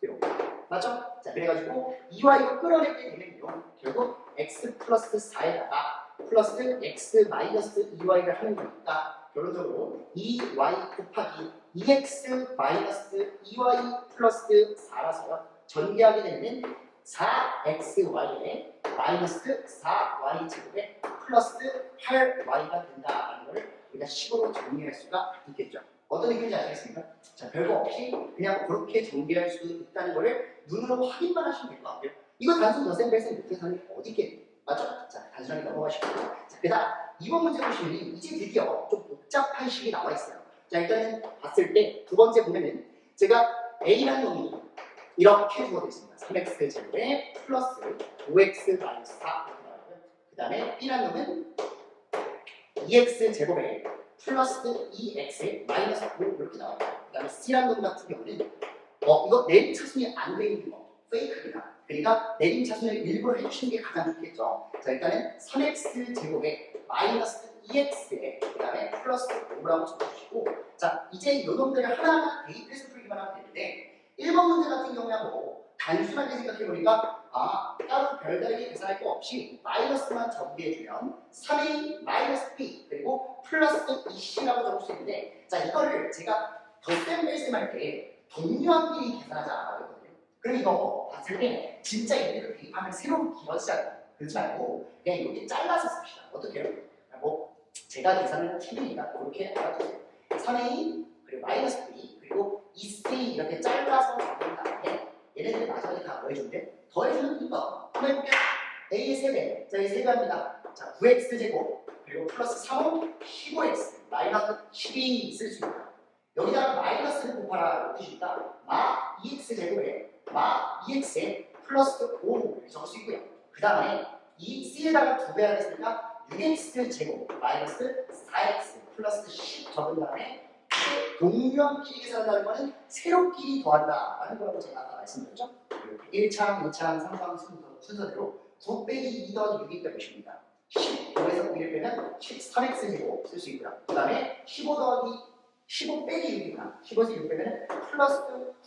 이렇게 맞죠? 자, 그래가지고 2y로 끌어내게 되면요. 결국 x 플러스 4에다가 플러스 x 마이너스 2y를 하는 거니까 결론적으로 2y 곱하기 2x 마이너스 2y 플러스 4라서요. 전개하게 되는 4xy에 마이너스 4y 제곱에 플러스 8y가 된다는 것을 우리가 식으로 정리할 수가 있겠죠. 어떤 느낌인지 아시겠습니까? 자, 별거 없이 그냥 그렇게 정리할 수 있다는 것을 눈으로 확인만 하시면 될 것 같아요. 이거 단순 더셈 뺄셈 못해서 하는 게 어디 있겠니? 맞죠? 자, 단순하게 넘어가시고. 자, 그다음 이번 문제 보시면 이제 드디어 좀 복잡한 식이 나와 있어요. 자, 일단은 봤을 때 두 번째 보면은 제가 A라는 놈이 이렇게 주어져 있습니다. 3x 제곱에 플러스 5x 마이너스 4 이렇게 나와요. 그 다음에 B라는 놈은 2x 제곱에 플러스 2x 마이너스 5 이렇게 나와요. 그 다음에 C라는 놈 같은 경우는 이거 내림 차순이 안 돼 있는 거 페이크입니다. 그러니까 내림 차순을 일부러 해주시는 게 가장 좋겠죠. 자, 일단은 3x 제곱에 마이너스 2x에 그 다음에 플러스 5라고 적어주시고 자, 이제 이 놈들을 하나하나 대입해서 풀기만 하면 되는데 1번 문제 같은 경우야 단순하게 생각해보니까 따로 별다르게 계산할 거 없이 마이너스만 정비해주면 3a 마이너스 b 그리고 플러스 2c라고 적을 수 있는데, 자 이거를 제가 덧셈 뺄셈 할 때 동류한끼리 계산하자라고 했거든요. 그럼 이거 봤을 때 진짜 이대로 대입하면 새로운 길어지잖아요. 그렇지 말고 그냥 이렇게 잘라서 씁시다. 어떻게 해요? 뭐 제가 계산을 팁이니까 그렇게 알아두세요. 3a 그리고 마이너스 b 그리고 2c 이렇게 잘라서 적은 다음에 얘네들이 마지막에 다 더해준대. 더해주는 이거 한번 해볼게요. a의 3배, 자 이게 3배입니다. 자 9x제곱 그리고 플러스 3호 15x 마이너스 12 쓸 수 있다. 여기다가 마이너스를 곱하라는 뜻이니까 마 2x제곱에 마 2x에 플러스 5 이렇게 적을 수 있고요. 그 다음에 이 c에다가 2배 하겠으니까 6x제곱 마이너스 4x 플러스 10 적은 다음에 동류한끼리 계산한다는 것은 세로끼리 더한다라는 거라고 제가 아까 말씀드렸죠. 1차항, 2차항, 3차항 순서대로 9 빼기 2 더하기 6이 되십니다. 15에서 9를 빼면 13x제곱 쓸 수 있고요. 그 다음에 15 더하기 15 빼기 6입니다. 15에서 6 빼면 플러스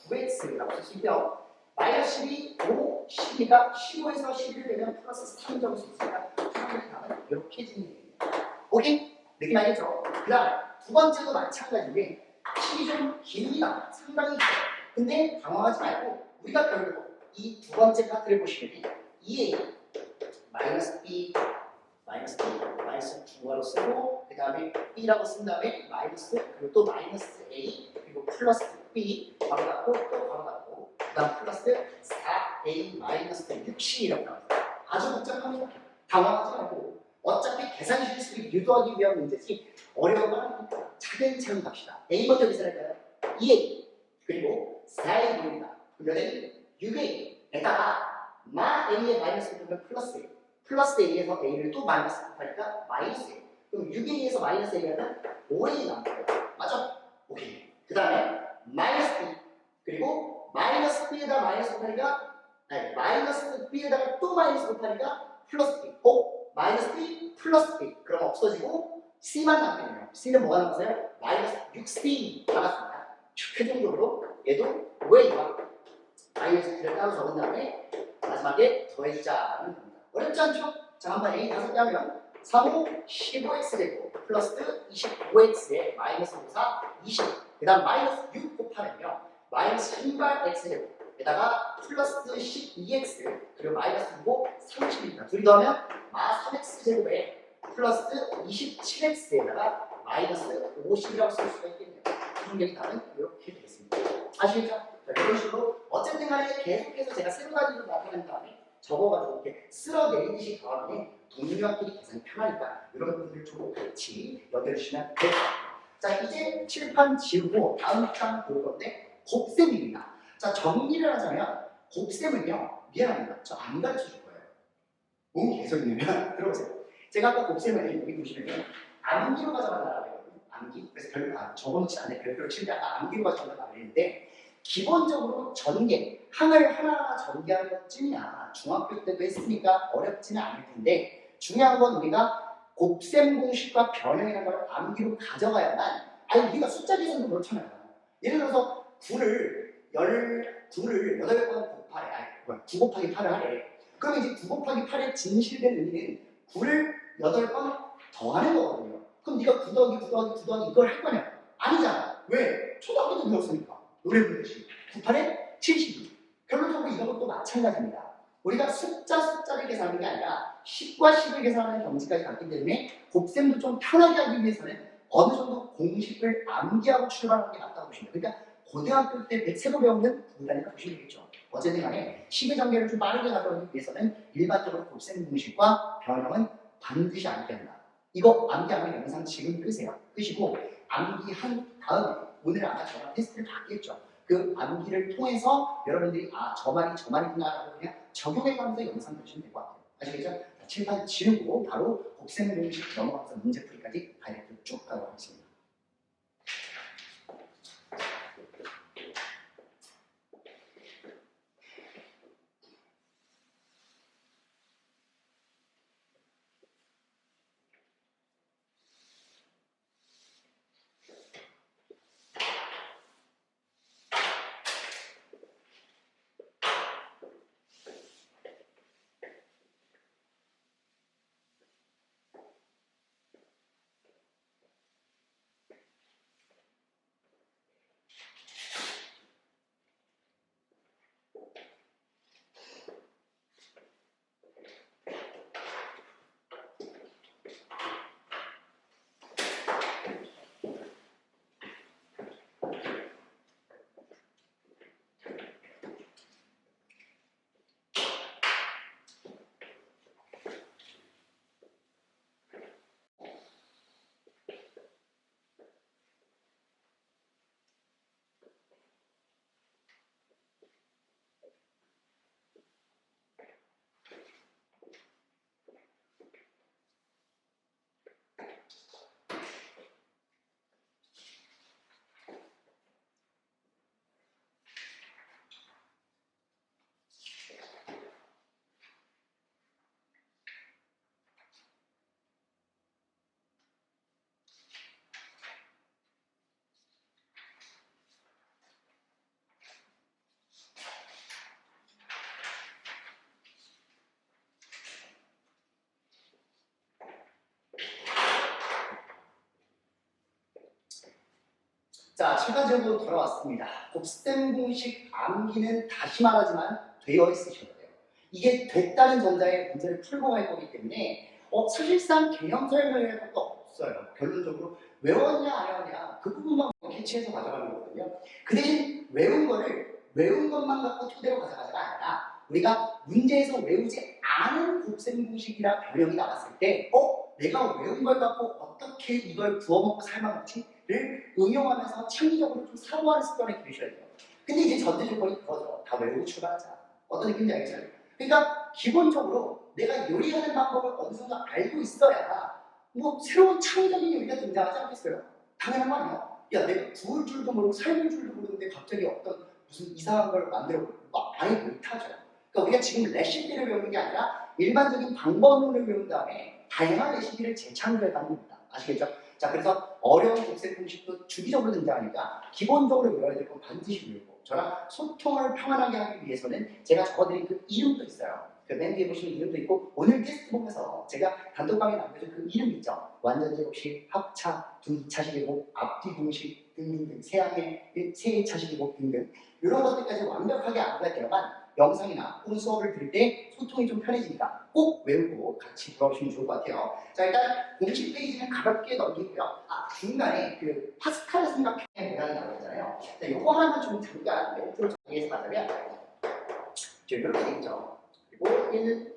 9x라고 쓸 수 있고요. 마이너스 12, 5, 10이니까 15에서 11을 빼면 플러스 3 적을 수 있으니까 수학의 답은 이렇게 진행됩니다. 오케이? 느낌 알겠죠? 그 다음 두 번째도 마찬가지인데 식이 좀 깁니다. 상당히 길어요. 근데 당황하지 말고 우리가 결국 이 두 번째 파트를 보시면 2a 마이너스 b 마이너스 중괄호 쓰고 그 다음에 b라고 쓴 다음에 마이너스 그리고 또 마이너스 a 그리고 플러스 b 바로 닫고 또 바로 닫고 그 다음 플러스 4a 마이너스 6c 이라고 나와요. 아주 복잡합니다. 당황하지 말고 어차피 계산 실수를 유도하기 위한 문제지 어려운 건 아니니까 차근차근 갑시다. a 먼저 계산할까요? 2a 그리고 4a입니다. 그러면 6a에다가 마 a의 마이너스 붙으면 플러스 a 플러스 a에서 a를 또 마이너스 곱하니까 마이너스 a 그럼 6a에서 마이너스 a는 5a 남고요. 맞죠? 오케이. 그 다음에 마이너스 b 그리고 마이너스 b에다 마이너스 곱하니까 마이너스 b에다가 또 마이너스 곱하니까 플러스 b 마이너스 b 플러스 b 그럼 없어지고 c만 남겠네요. c는 뭐가 남았어요? 마이너스 6c 나갔습니다. 최종적으로 얘도 5a와 마이너스 b를 따로 적은 다음에 마지막에 더해주자는 겁니다. 어렵지 않죠? 자, 한번 a 5개 하면 3호 15x제곱 플러스 25x에 마이너스 54 20. 그 다음 마이너스 6 곱하면요 마이너스 18x제곱에다가 플러스 12x 그리고 마이너스 5 30입니다. 둘이 더하면 마 3x제곱에 플러스 27x에다가 마이너스 50이라고 쓸 수가 있겠네요. 기준적인 답은 이렇게 되겠습니다. 아시겠죠? 자, 이런 식으로 어쨌든 간에 계속해서 제가 세 가지로 나타낸 다음에 적어가지고 이렇게 쓸어내리듯이 더하면 동료학끼리 계산이 편하니까 이런 분들 좀 같이 연결해주시면 될 것 같아요. 자, 이제 칠판 지우고 다음 장 볼 건데 곱셈입니다. 자, 정리를 하자면 곱셈은요 미안합니다. 저 안 가르쳐 줄 거예요. 뭔 개소리냐면 들어보세요. 제가 아까 곱셈을 여기 보시면 암기로 가져간다라고 했거든요. 암기. 그래서 적어놓지 않아요. 별표를 칠 때 아까 암기로 가져간다고 했는데 기본적으로 전개, 항을 하나하나 전개하는 것쯤이야. 중학교 때도 했으니까 어렵지는 않을 텐데 중요한 건 우리가 곱셈 공식과 변형이라는 걸 암기로 가져가야만 우리가 숫자 계산도 그렇잖아요. 예를 들어서 9를 8번 곱하래. 9 곱하기 8을 하래. 그럼 이제 9 곱하기 8의 진실된 의미는 9를 8번 더하는 거거든요. 그럼 네가 9 더하기 9 더하기 9 더하기 이걸 할 거냐? 아니잖아. 왜? 초등학교 때 배웠으니까. 노래 부르듯이 98에 72. 결론적으로 이것도 마찬가지입니다. 우리가 숫자를 계산하는 게 아니라 10과 10을 계산하는 경지까지 갔기 때문에 곱셈도 좀 편하게 하기 위해서는 어느 정도 공식을 암기하고 출발하는 게 맞다고 보시면 돼요. 그러니까 고등학교 때 새로 배우는 구단이라고 보시면 되겠죠. 어쨌든 간에 10의 전개를 좀 빠르게 가져가기 위해서는 일반적으로 곱셈 공식과 변형은 반드시 암기해야 한다. 이거 암기하면 영상 지금 끄세요. 끄시고 암기한 다음에 오늘 아까 저랑 테스트를 받겠죠. 그 암기를 통해서 여러분들이 저 말이구나라고 그냥 적용해가면서 영상 보시면 될 것 같아요. 아시겠죠? 칠판 지우고 바로 곱셈 공식 넘어가서 문제풀이까지 다이렉트 쭉 가도록 하겠습니다. 자, 추가적으로 돌아왔습니다. 곱셈 공식 암기는 다시 말하지만 되어 있으셔야 돼요. 이게 됐다는 전자의 문제를 풀고 갈 거기 때문에 사실상 개념 설명할 것도 없어요. 결론적으로 외웠냐 안 외웠냐 그 부분만 캐치해서 가져가는 거거든요. 그 대신 외운 것만 갖고 토대로 가져가자가 아니라 우리가 문제에서 외우지 않은 곱셈 공식이나 변형이 나왔을 때 내가 외운 걸 갖고 어떻게 이걸 부어먹고 삶아먹지를 응용하면서 창의적으로 좀 사고하는 습관을 기르셔야 돼요. 근데 이제 전제 조건이 그거죠. 다 외우고 출발하자. 어떤 느낌인지 알겠죠? 그러니까 기본적으로 내가 요리하는 방법을 어느 정도 알고 있어야 뭐 새로운 창의적인 요리가 등장하지 않겠어요? 당연한 거 아니야? 야, 내가 구울 줄도 모르고 삶을 줄도 모르는데 갑자기 어떤 무슨 이상한 걸 만들어 많이 못하죠. 그러니까 우리가 지금 레시피를 배우는 게 아니라 일반적인 방법론을 배운 다음에 다양한 레시피를 재창조해가는 겁니다. 아시겠죠? 자, 그래서 어려운 곱셈 공식도 주기적으로 등장하니까 기본적으로 외워야 될 건 반드시 외우고 저랑 소통을 평안하게 하기 위해서는 제가 적어드린 그 이름도 있어요. 그 맨 뒤에 보시면 이름도 있고 오늘 테스트 보면서 제가 단톡방에 남겨준 그 이름 있죠. 완전 제곱식, 합차, 두차식이고 앞뒤 공식 등등등 세항의 세차식이고 등등 이런 것들까지 완벽하게 암기가 되어만 영상이나 혹은 수업을 들을 때 소통이 좀 편해지니까 꼭 외우고 같이 들어오시면 좋을 것 같아요. 자, 일단 공식 페이지는 가볍게 넘기고요. 중간에 그 파스칼 삼각형의 모양이 나오잖아요. 자, 이거 하나만 좀 잠깐 멘트로 정리해서 가자면 이렇게 돼 있죠. 그리고 1,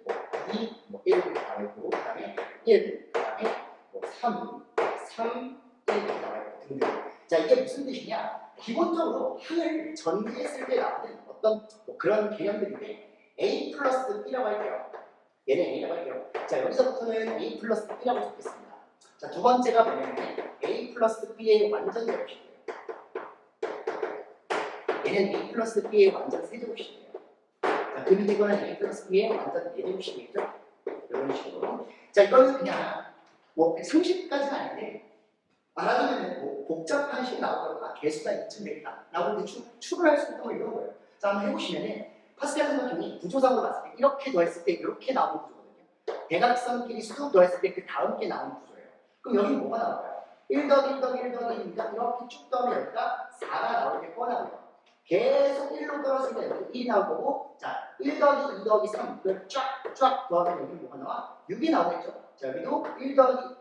2, 1 나와 있고, 그 다음에 1, 그 다음에 3, 1 이렇게 나와 있고 등등. 자, 이게 무슨 뜻이냐? 기본적으로 항을 전개했을 때 나오는 어떤 그런 개념들인데 A 플러스 B라고 할게요. 얘는 A라고 할게요. 자, 여기서부터는 A 플러스 B라고 적겠습니다. 자, 두 번째가 뭐냐면 A 플러스 B의 완전 제곱식이에요. 얘는 A 플러스 B의 완전 세제곱식이에요. 자, 그 밑에 거는 A 플러스 B의 완전 네제곱식이겠죠? 이런 식으로. 자, 이거는 그냥 뭐 상식까지는 아닌데 말하자면 뭐 복잡한 식이 나오거나 개수가 이쯤 되겠다 라고 추론할 수 있는 거 이런 거예요. 자, 한번 해보시면은 파스칼 삼각형이 구조상으로 봤을 때 이렇게 더했을 때 이렇게 나오는 구조거든요. 대각선끼리 쑥 더했을 때 그 다음 게 나오는 구조예요. 그럼 여기는 뭐가 나올까요? 1 더하기 1 더하기 1 더하기 1이니까 이렇게 쭉 더하면 여기가 4가 나올 게 뻔하고요. 계속 1로 떨어지면 여기 1이 나올 거고, 자, 1 더하기 2 더하기 3 이걸 쫙 더하면 여기 뭐가 나와? 6이 나오겠죠? 자, 여기도 1 더하기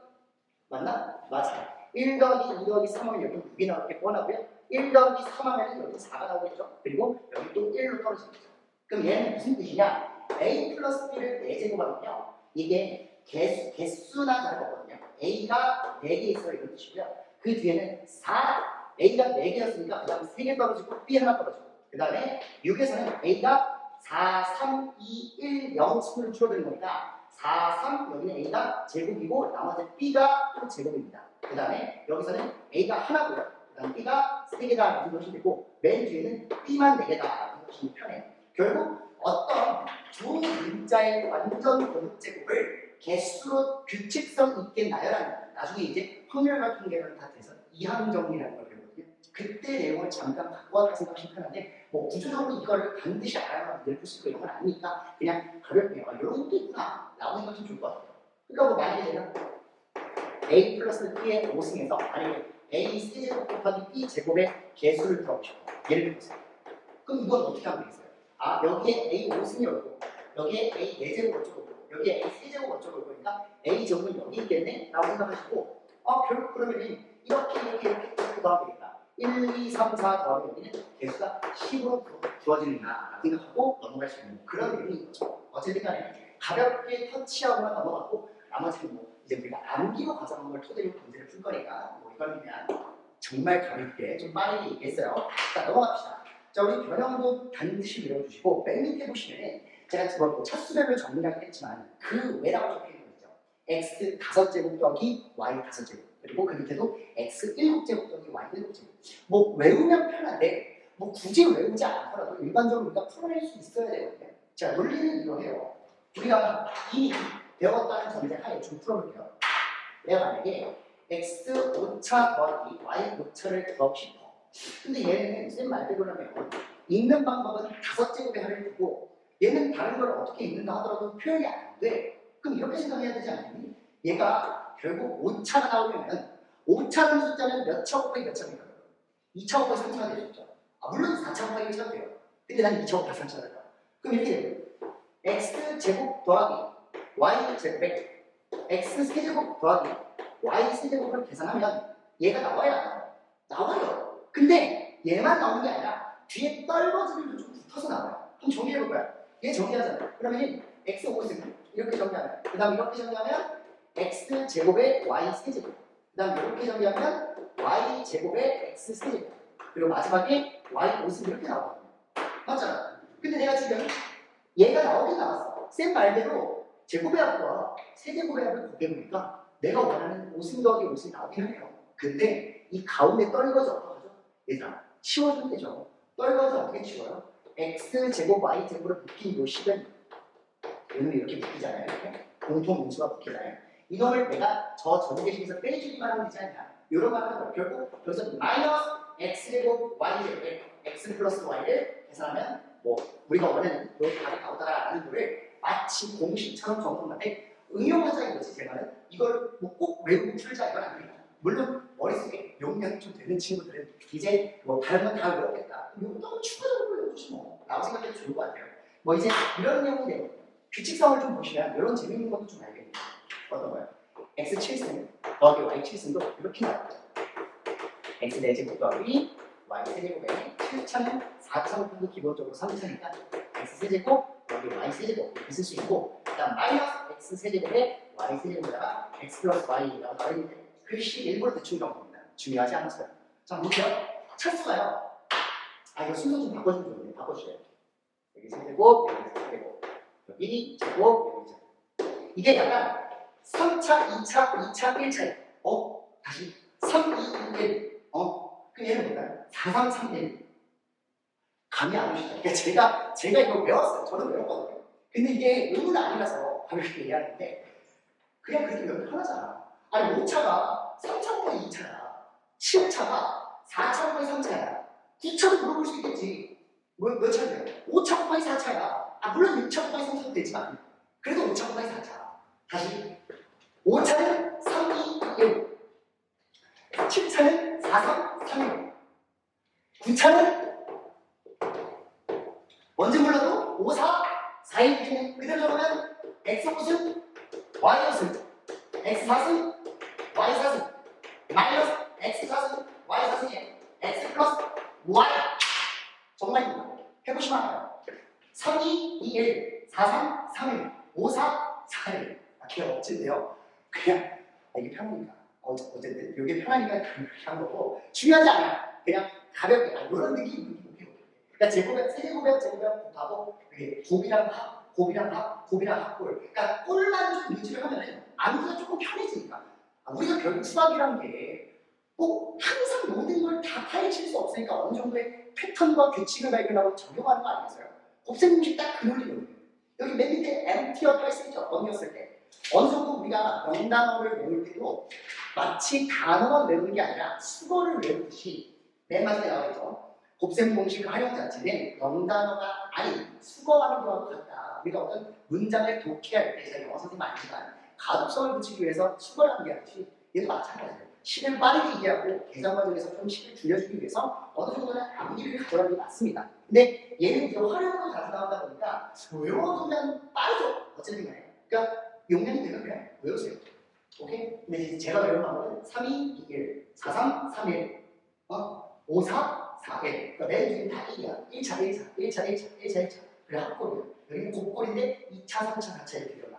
맞나? 맞아요. 1 더하기 2 더하기 3하면 여기 6이 나올 게 뻔하고요. 1 더하기 3 하면 여기 4가 나오겠죠? 그리고 여기 또 1로 떨어지겠죠? 그럼 얘는 무슨 뜻이냐? A 플러스 B를 4제곱하면요. 이게 개수나 다름없거든요. A가 4개 있어요. 이런 뜻이고요. 그 뒤에는 4, A가 4개였으니까 그 다음 3개 떨어지고 B 하나 떨어지고 그 다음에 6에서는 A가 4, 3, 2, 1, 0 순으로 줄어드는 거니까 4, 3, 여기는 A가 제곱이고 나머지 B가 또 제곱입니다. 그 다음에 여기서는 A가 하나고요. 그 다음에 B가 3개다 이것이 되고 맨 뒤에는 B만 4개다 이것이 편해요. 결국 어떤 두 문자의 완전 고득제곱을 개수로 규칙성 있게 나열하는 나중에 이제 확률 같은 계열을 다 돼서 이항정리라는 걸 배우거든요. 그때 내용을 잠깐 갖고 와서 생각하시면 편한데 뭐 구조적으로 이걸 반드시 알아야 늘 수 있고 이런 건 아니니까 그냥 가볍게 이런 것도 있구나 라고 생각하시면 좋을 것 같아요. 그러니까 뭐 만약에 제가 A 플러스 B의 5승에서 아니면 A 세제곱 곱하기 B 제곱의 개수를 들어보고 싶어요. 예를 들어서 그럼 이건 어떻게 하면 되겠어요? 여기에 A 5승이 올 거고 여기에 A 4제곱 어쩌고 있고 여기에 A 3제곱 어쩌고 있고 그러니까 A 제곱은 여기 있겠네? 라고 생각하시고 결국 그러면 이렇게 더하면 되겠다. 1, 2, 3, 4 더하면 여기는 개수가 10으로 주어지는구나 라고 생각하고 넘어갈 수 있는 그런 의미인 거죠. 어쨌든 간에 가볍게 터치하고만 넘어가고 나머지는 뭐 이제 우리가 암기로 과정한 걸 토대로 문제를 풀 거니까 뭐 이걸 그냥 정말 가볍게 좀 빠르게 얘기했어요. 자, 넘어갑시다. 자, 우리 변형도 반드시 외워주시고 맨 밑에 보시면 제가 뭐 차수별로 정리하긴 했지만 그 외라고 적혀있는 거 있죠. x 5제곱 더하기 y 5제곱 그리고 그 밑에도 x 7제곱 더하기 y 7제곱 뭐 외우면 편한데 뭐 굳이 외우지 않더라도 일반적으로 우리가 풀어낼 수 있어야 되거든요. 자, 논리는 이거예요. 우리가 이미 배웠다는 전제하에 좀 풀어볼게요. 내가 만약에 x 5차 더하기 y 5차를 더하고 싶어. 근데 얘는 쌤 말대로 하면 읽는 방법은 5제곱의 하를 두고 얘는 다른 걸 어떻게 읽는다 하더라도 표현이 안 돼. 그럼 이렇게 생각해야 되지 않니? 얘가 결국 5차가 나오려면 5차라는 숫자는 몇 차 곱하기 몇 차입니까? 2차 곱하기 3차가 되겠죠. 물론 4차 곱하기 1차도 돼요. 근데 난 2차 곱하기 3차가 돼요. 그럼 이렇게 돼요. x제곱 더하기 y제곱에 x세제곱 더하기 y세제곱을 계산하면 얘가 나와야 안 나와요? 나와요. 근데 얘만 나오는 게 아니라 뒤에 떨거지들도 좀 붙어서 나와요. 한번 정리해볼 거야. 얘 정리하잖아요. 그러면 x5승 이렇게 정리하면, 그 다음 이렇게 정리하면 x제곱에 y세제곱, 그 다음 이렇게 정리하면 y제곱에 x세제곱, 그리고 마지막에 y5승 이렇게 나오거든요. 맞잖아. 근데 내가 지금 얘가 나오긴 나왔어. 쌤 말대로 제곱의 합과 세제곱의 합을 곱해보니까 내가 원하는 5승 더하기 5승이 나오긴 하네요. 근데 이 가운데 떨거지 어떡하죠? 얘들아, 치워주면 되죠. 떨거지 어떻게 치워요? x제곱 y제곱으로 묶인 요 식은 얘는 이렇게 묶이잖아요. 이렇게 공통 인수가 묶이잖아요. 이놈을 내가 저 전개식에서 빼주기만 하면 되지 않냐? 이런 말 하는 거 결국 여기서 마이너스 x제곱 y제곱에 x 플러스 y를 계산하면 뭐 우리가 원하는 요 답이 나오더라라는 거를 마치 공식처럼 적용하는데 응용하자 이거지. 제 말은 이걸 뭐 꼭 외우고 풀자 이건 아닙니다. 물론 머릿속에 용량이 좀 되는 친구들은 이제 뭐 다른 건 다 외웠겠다. 이것도 추가적으로 외워주지 뭐 라고 생각해도 좋을 것 같아요. 뭐 이제 이런 내용인데 규칙성을 좀 보시면 이런 재밌는 것도 좀 알겠네요. 어떤 거요? x 7승 더하기 y 7승도 이렇게 나와요. x 4제곱 더하기 y 세제곱에 7차는 4차 곱하기 기본적으로 3차니까 x 세제곱 더하기 y 세제곱 이렇게 쓸 수 있고, 그 다음 마이너스 x 세제곱에 y 세제곱에다가 x 플러스 y라고 나와 있는데 글씨 일부러 대충 적은 겁니다. 중요하지 않았어요. 자, 볼게요. 첫 수가요. 이거 순서 좀 바꿔주면 좋은데 바꿔주세요. 여기 세제곱, 여기 세제곱, 여기 제곱, 여기 제곱. 이게 약간 3차, 2차, 2차, 1차예요. 다시 3, 2, 1. 그 얘는 뭘까요? 4, 3, 3, 1. 감이 안 오시죠? 그러니까 제가 이거 외웠어요. 저는 외웠거든요. 근데 이게 의문 아니라서 바로 이렇게 얘기하는데 그냥 그렇게 외우면 편하잖아. 아니 5차가 3차보다 2차야. 7차가 4차보다 3차야. 9차도 물어볼 수 있겠지. 몇 차인데요? 5차 곱하기 4차야. 물론 6차 곱하기 3차도 되지만 그래도 5차 곱하기 4차. 다시 5차는 3, 2, 1. 7차는 4, 3, 3, 1. 9차는 뭔지 몰라도 5, 4, 4, 1 중에 그대로 적으면 x5승, y5승, x4승, y4승, 마이너스 x4승, y4승에 x 플러스 y. 정말입니다. 해보시면 알아요. 3, 2, 2, 1, 4, 3, 3, 1, 5, 4, 4, 1. 그게 멋진데요. 그냥 이게 편하니까. 어쨌든 이게 편하니까 그렇게 한 거고 중요하지 않아요. 그냥 가볍게 이런 느낌. 그러니까 세제곱에 곱하고 곱이랑 합, 곱이랑 합, 곱이랑 합골. 그러니까 꼴만 좀 유지를 하면 암기가 조금 편해지니까. 우리가 결국 수학이란 게 꼭 항상 모든 걸 다 파헤칠 수 없으니까 어느 정도의 패턴과 규칙을 발견하고 적용하는 거 아니겠어요? 곱셈 공식 딱 그 논리거든요. 여기 맨 밑에 MT였다 했었죠. 언니였을 때. 어느 정도 우리가 명단어를 외울 때도 마치 단어만 외우는 게 아니라 수거를 외우듯이 맨 마지막에 나와있죠. 곱셈 공식 활용 자체는 명단어가 아닌 수거하는 거하고 같다. 우리가 어떤 문장을 독해할 때, 제가 영어 선생님 아니지만 가독성을 붙이기 위해서 수거를 하는 게 아니지 얘도 마찬가지예요. 시를 빠르게 이해하고 계산 과정에서 좀 시를 줄여주기 위해서 어느 정도는 암기를 가져가는 게 맞습니다. 근데 얘는 이제 활용으로 자주 나오다 보니까 외워두면 빠르죠. 어쨌든 간에. 그러니까 용량이 되면 그냥 외우세요. 오케이? 근데 이제 제가 외우는 방법은 3, 2, 2, 1, 4, 3, 3, 1, 5, 4, 4, 1. 그러니까 맨 뒤에 다 1이야. 1차, 1차, 1차, 1차, 1차, 1차. 그래, 합골이야. 여기는 곱골인데 2차, 3차, 4차 이렇게 일어나.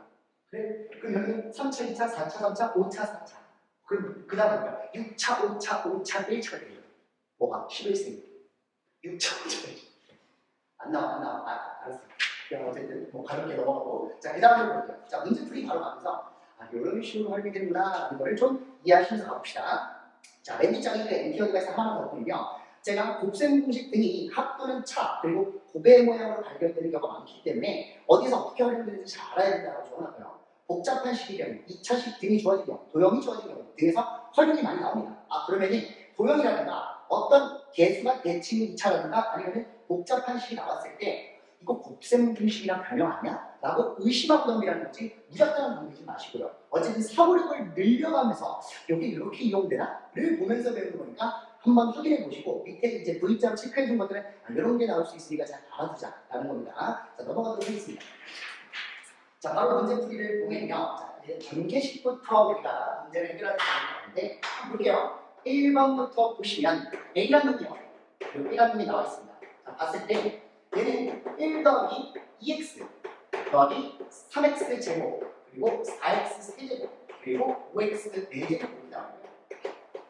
그래? 그럼 여기는 3차, 2차, 4차, 3차, 5차, 4차. 그럼 그 다음 뭐야? 6차, 5차, 5차, 1차가 돼요. 뭐가? 11승. 6차, 5차, 1차. 안 나와. 알았어. 그냥 어쨌든 뭐 가볍게 넘어가고. 자, 그 다음으로 볼게요. 자, 문제풀이 바로 가면서 이런 식으로 활용이 되는구나 라는 걸 좀 이해하시면서 가봅시다. 자, 맨 뒷장에 NT어디가에서 하나 더 보면요. 제가 곱셈 공식 등이 합 또는 차 그리고 곱의 모양으로 발견되는 경우가 많기 때문에 어디서 어떻게 활용되는지 잘 알아야 된다고 적어놨고요. 복잡한 식의 경우, 2차식 등이 주어진 경우, 도형이 주어진 경우 등에서 활용이 많이 나옵니다. 그러면은 도형이라든가 어떤 개수가 대칭 2차라든가 아니면 복잡한 식이 나왔을 때 이거 곱셈 공식이랑 변형 아니야? 라고 의심하고 넘기라는 거지 무작정으로 넘기지 마시고요. 어쨌든 사고력을 늘려가면서 여기 이렇게 이용되나? 를 보면서 배우는 거니까 한번 확인해 보시고 밑에 이제 V자로 체크해 준 것들은 이런 게 나올 수 있으니까 잘 알아두자라는 겁니다. 자, 넘어가도록 하겠습니다. 자, 바로 문제 풀이를 보면요. 자, 이제 전개식부터 우리가 문제를 해결하는 건데 한번 볼게요. 1번부터 보시면 A라는 놈이요. A라는 놈이 나와 있습니다. 자, 봤을 때 얘는 1 더하기 2x 더하기 3x 제곱 그리고 4x 세제곱 그리고 5x 4제곱이 나와요.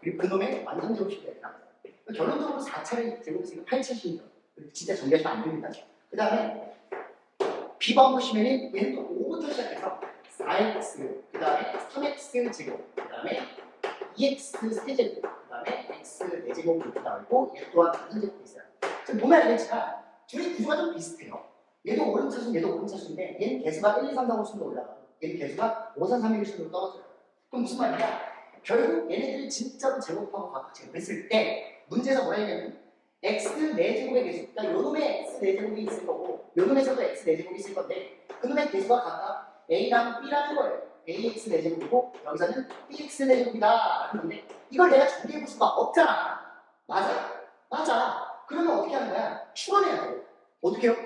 그리고 그놈의 완전 제곱식이 나와요. 결론적으로 4차를 제곱했으니까 8차식이죠. 진짜 전개하시면 안 됩니다. 그 다음에 B번 보시면은 얘는 또 5부터 시작해서 4x, 그 다음에 3x 제곱, 그 다음에 2x 세제곱, 그 다음에 x 4제곱 이렇게 나오고 얘 또한 완전 제곱이 있어요. 지금 보면 알겠지만 둘이 구조가 좀 비슷해요. 얘도 오름차순, 얘도 오름차순인데 얘는 개수가 1, 2, 3, 4, 5 순으로 올라가고 얘는 개수가 5, 4, 3, 1 순으로 떨어져요. 그럼 무슨 말이냐? 결국 얘네들이 진짜로 제곱하고 각각 제곱했을 때 문제에서 뭐라 했냐면 x 4제곱의 개수, 그러니까 요놈의 x 4제곱이 있을 거고 요놈에서도 x 4제곱이 있을 건데 그놈의 개수가 각각 a랑 b라는 거예요. ax 4제곱이고 여기서는 bx 4제곱이다 라는 건데 이걸 내가 정리해 볼 수가 없잖아. 맞아? 맞아. 그러면 어떻게 하는 거야? 추론해야 돼. 어떻게 해요?